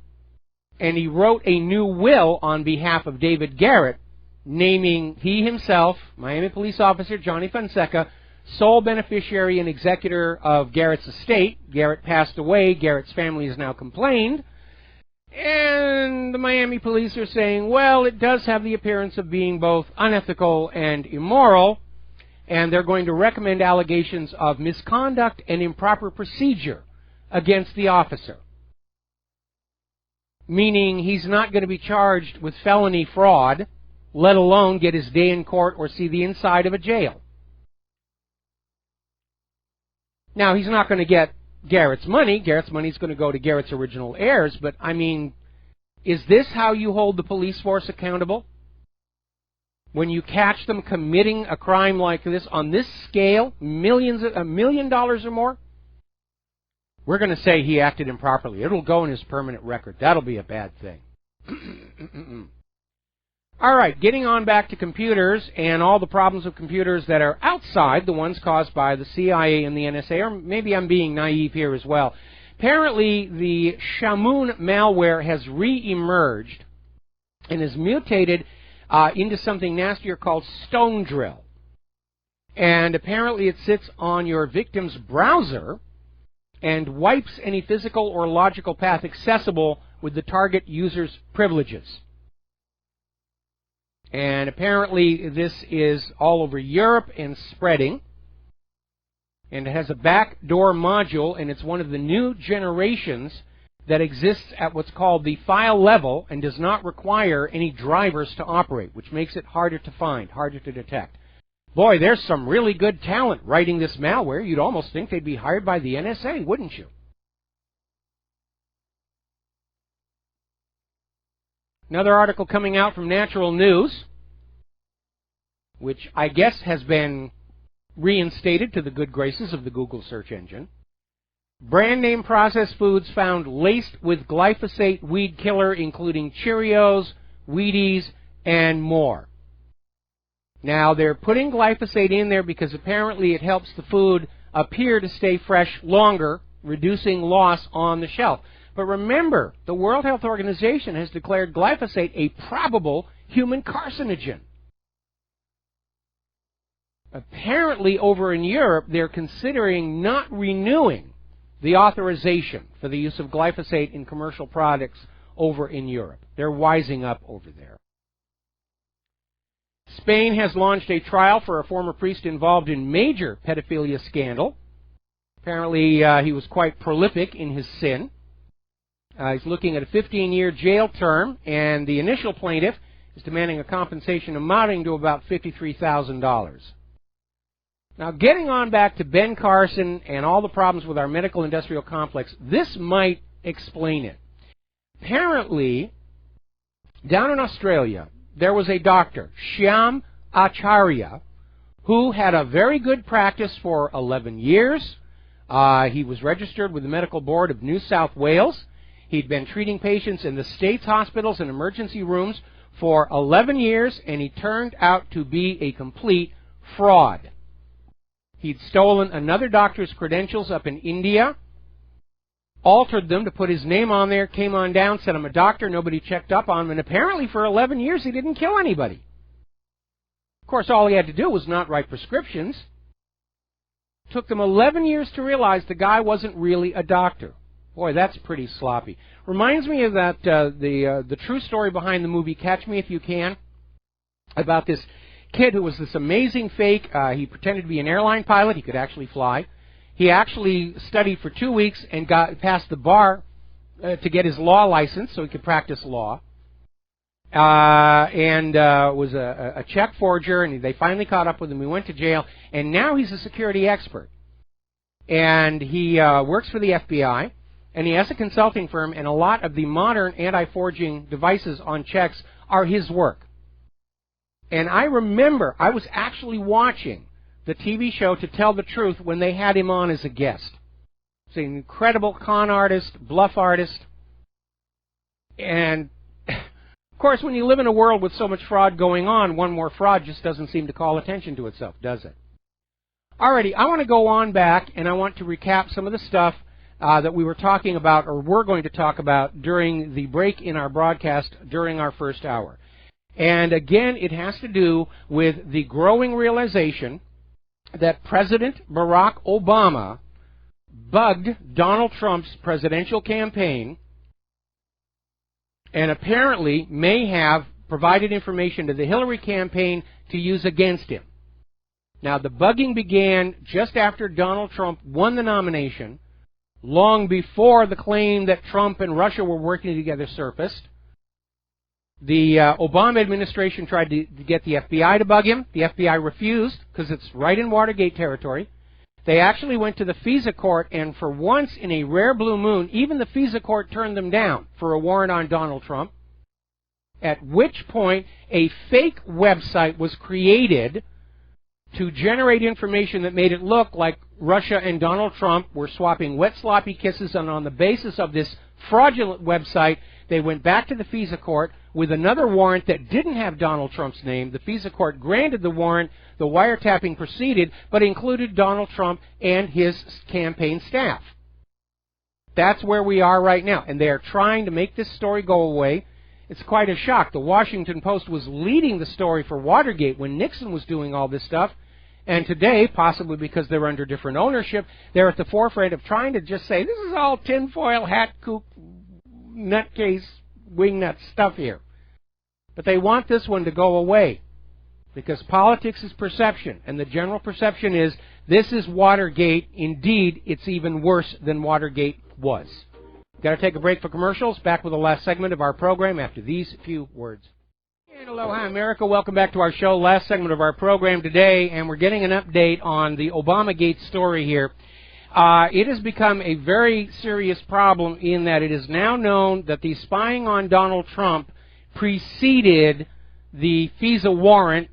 and he wrote a new will on behalf of David Garrett, naming he himself, Miami police officer Johnny Fonseca, sole beneficiary and executor of Garrett's estate. Garrett passed away. Garrett's family has now complained. And the Miami police are saying, well, it does have the appearance of being both unethical and immoral, and they're going to recommend allegations of misconduct and improper procedure against the officer. Meaning he's not going to be charged with felony fraud, let alone get his day in court or see the inside of a jail. Now, he's not going to get Garrett's money. Garrett's money is going to go to Garrett's original heirs. But, I mean, is this how you hold the police force accountable? When you catch them committing a crime like this on this scale, $1 million or more? We're going to say he acted improperly. It'll go in his permanent record. That'll be a bad thing. All right, getting on back to computers and all the problems of computers that are outside, the ones caused by the CIA and the NSA, or maybe I'm being naive here as well. Apparently, the Shamoon malware has re-emerged and has mutated into something nastier called Stone Drill. And apparently it sits on your victim's browser and wipes any physical or logical path accessible with the target user's privileges. And apparently this is all over Europe and spreading. And it has a backdoor module, and it's one of the new generations that exists at what's called the file level and does not require any drivers to operate, which makes it harder to find, harder to detect. Boy, there's some really good talent writing this malware. You'd almost think they'd be hired by the NSA, wouldn't you? Another article coming out from Natural News, which I guess has been reinstated to the good graces of the Google search engine. Brand name processed foods found laced with glyphosate weed killer, including Cheerios, Wheaties, and more. Now, they're putting glyphosate in there because apparently it helps the food appear to stay fresh longer, reducing loss on the shelf. But remember, the World Health Organization has declared glyphosate a probable human carcinogen. Apparently, over in Europe, they're considering not renewing the authorization for the use of glyphosate in commercial products over in Europe. They're wising up over there. Spain has launched a trial for a former priest involved in major pedophilia scandal. Apparently, he was quite prolific in his sin. He's looking at a 15-year jail term, and the initial plaintiff is demanding a compensation amounting to about $53,000. Now, getting on back to Ben Carson and all the problems with our medical industrial complex, this might explain it. Apparently, down in Australia, there was a doctor, Shyam Acharya, who had a very good practice for 11 years. He was registered with the Medical Board of New South Wales. He'd been treating patients in the state's hospitals and emergency rooms for 11 years, and he turned out to be a complete fraud. He'd stolen another doctor's credentials up in India, altered them to put his name on there, came on down, said I'm a doctor, nobody checked up on him, and apparently for 11 years he didn't kill anybody. Of course, all he had to do was not write prescriptions. Took them 11 years to realize the guy wasn't really a doctor. Boy, that's pretty sloppy. Reminds me of that the true story behind the movie Catch Me If You Can, about this kid who was this amazing fake. He pretended to be an airline pilot. He could actually fly. He actually studied for 2 weeks and passed the bar to get his law license so he could practice law. And was a check forger, and they finally caught up with him. He went to jail, and now he's a security expert. And he works for the FBI, and he has a consulting firm, and a lot of the modern anti-forging devices on checks are his work. And I remember I was actually watching the TV show To Tell the Truth when they had him on as a guest. He's an incredible con artist, bluff artist. And, of course, when you live in a world with so much fraud going on, one more fraud just doesn't seem to call attention to itself, does it? Alrighty, I want to go on back, and I want to recap some of the stuff that we were talking about, or we're going to talk about, during the break in our broadcast during our first hour. And again, it has to do with the growing realization that President Barack Obama bugged Donald Trump's presidential campaign and apparently may have provided information to the Hillary campaign to use against him. Now, the bugging began just after Donald Trump won the nomination, long before the claim that Trump and Russia were working together surfaced. The Obama administration tried to get the FBI to bug him. The FBI refused because it's right in Watergate territory. They actually went to the FISA court, and for once in a rare blue moon, even the FISA court turned them down for a warrant on Donald Trump, at which point a fake website was created to generate information that made it look like Russia and Donald Trump were swapping wet, sloppy kisses, and on the basis of this fraudulent website, they went back to the FISA court with another warrant that didn't have Donald Trump's name. The FISA court granted the warrant. The wiretapping proceeded, but included Donald Trump and his campaign staff. That's where we are right now, and they are trying to make this story go away. It's quite a shock. The Washington Post was leading the story for Watergate when Nixon was doing all this stuff, and today, possibly because they're under different ownership, they're at the forefront of trying to just say, this is all tinfoil hat, kook, nutcase, wingnut stuff here. But they want this one to go away because politics is perception, and the general perception is this is Watergate. Indeed, it's even worse than Watergate was. Got to take a break for commercials. Back with the last segment of our program after these few words. And aloha, America. Welcome back to our show. Last segment of our program today, and we're getting an update on the Obamagate story here. It has become a very serious problem in that it is now known that the spying on Donald Trump preceded the FISA warrant,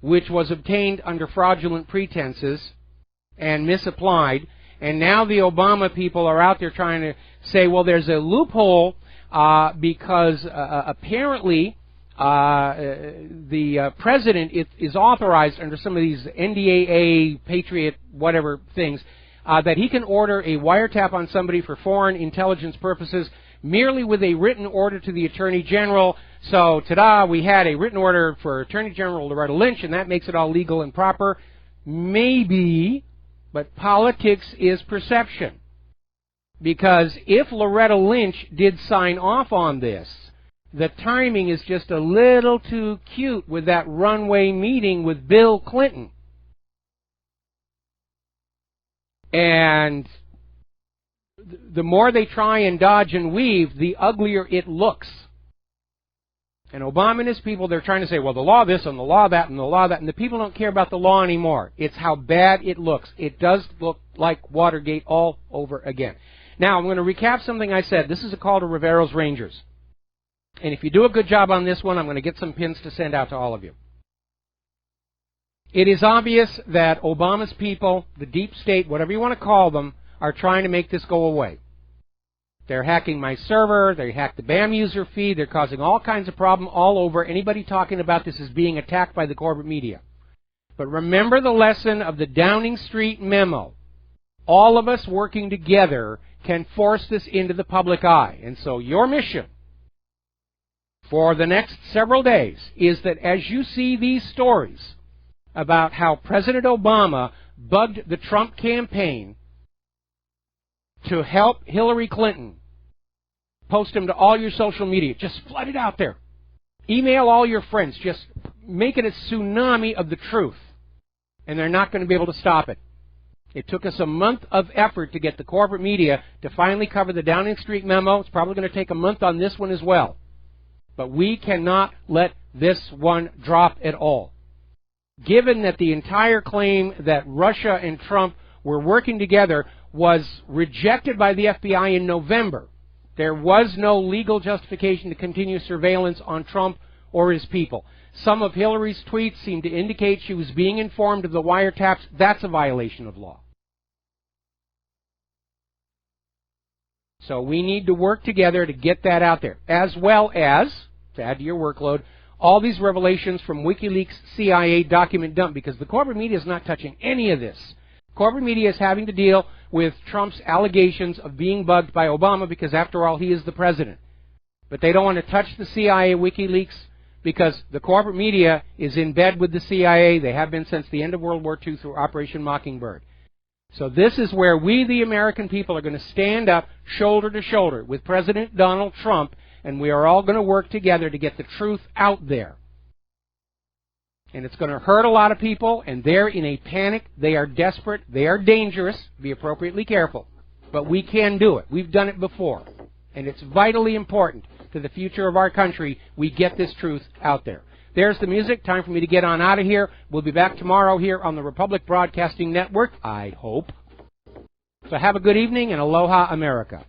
which was obtained under fraudulent pretenses and misapplied. And now the Obama people are out there trying to say, well, there's a loophole because apparently the president is authorized under some of these NDAA, Patriot, whatever things, that he can order a wiretap on somebody for foreign intelligence purposes merely with a written order to the Attorney General. So, ta-da, we had a written order for Attorney General Loretta Lynch, and that makes it all legal and proper. Maybe, but politics is perception. Because if Loretta Lynch did sign off on this, The timing is just a little too cute with that runway meeting with Bill Clinton. And the more they try and dodge and weave, the uglier it looks. And Obama and his people, they're trying to say, well, the law this and the law that and the law that, and the people don't care about the law anymore. It's how bad it looks. It does look like Watergate all over again. Now, I'm going to recap something I said. This is a call to Rivero's Rangers. And if you do a good job on this one, I'm going to get some pins to send out to all of you. It is obvious that Obama's people, the deep state, whatever you want to call them, are trying to make this go away. They're hacking my server, they hacked the BAM user feed, they're causing all kinds of problem all over. Anybody talking about this is being attacked by the corporate media. But remember the lesson of the Downing Street memo. All of us working together can force this into the public eye. And so your mission for the next several days is that as you see these stories about how President Obama bugged the Trump campaign to help Hillary Clinton, post them to all your social media. Just flood it out there. Email all your friends. Just make it a tsunami of the truth. And they're not going to be able to stop it. It took us a month of effort to get the corporate media to finally cover the Downing Street memo. It's probably going to take a month on this one as well. But we cannot let this one drop at all. Given that the entire claim that Russia and Trump were working together was rejected by the FBI in November. There was no legal justification to continue surveillance on Trump or his people. Some of Hillary's tweets seem to indicate she was being informed of the wiretaps. That's a violation of law. So we need to work together to get that out there, as well as, to add to your workload, all these revelations from WikiLeaks CIA document dump, because the corporate media is not touching any of this. Corporate media is having to deal with Trump's allegations of being bugged by Obama because, after all, he is the president. But they don't want to touch the CIA WikiLeaks because the corporate media is in bed with the CIA. They have been since the end of World War II through Operation Mockingbird. So this is where we, the American people, are going to stand up shoulder to shoulder with President Donald Trump, and we are all going to work together to get the truth out there. And it's going to hurt a lot of people, and they're in a panic. They are desperate. They are dangerous. Be appropriately careful. But we can do it. We've done it before. And it's vitally important to the future of our country we get this truth out there. There's the music. Time for me to get on out of here. We'll be back tomorrow here on the Republic Broadcasting Network, I hope. So have a good evening, and aloha, America.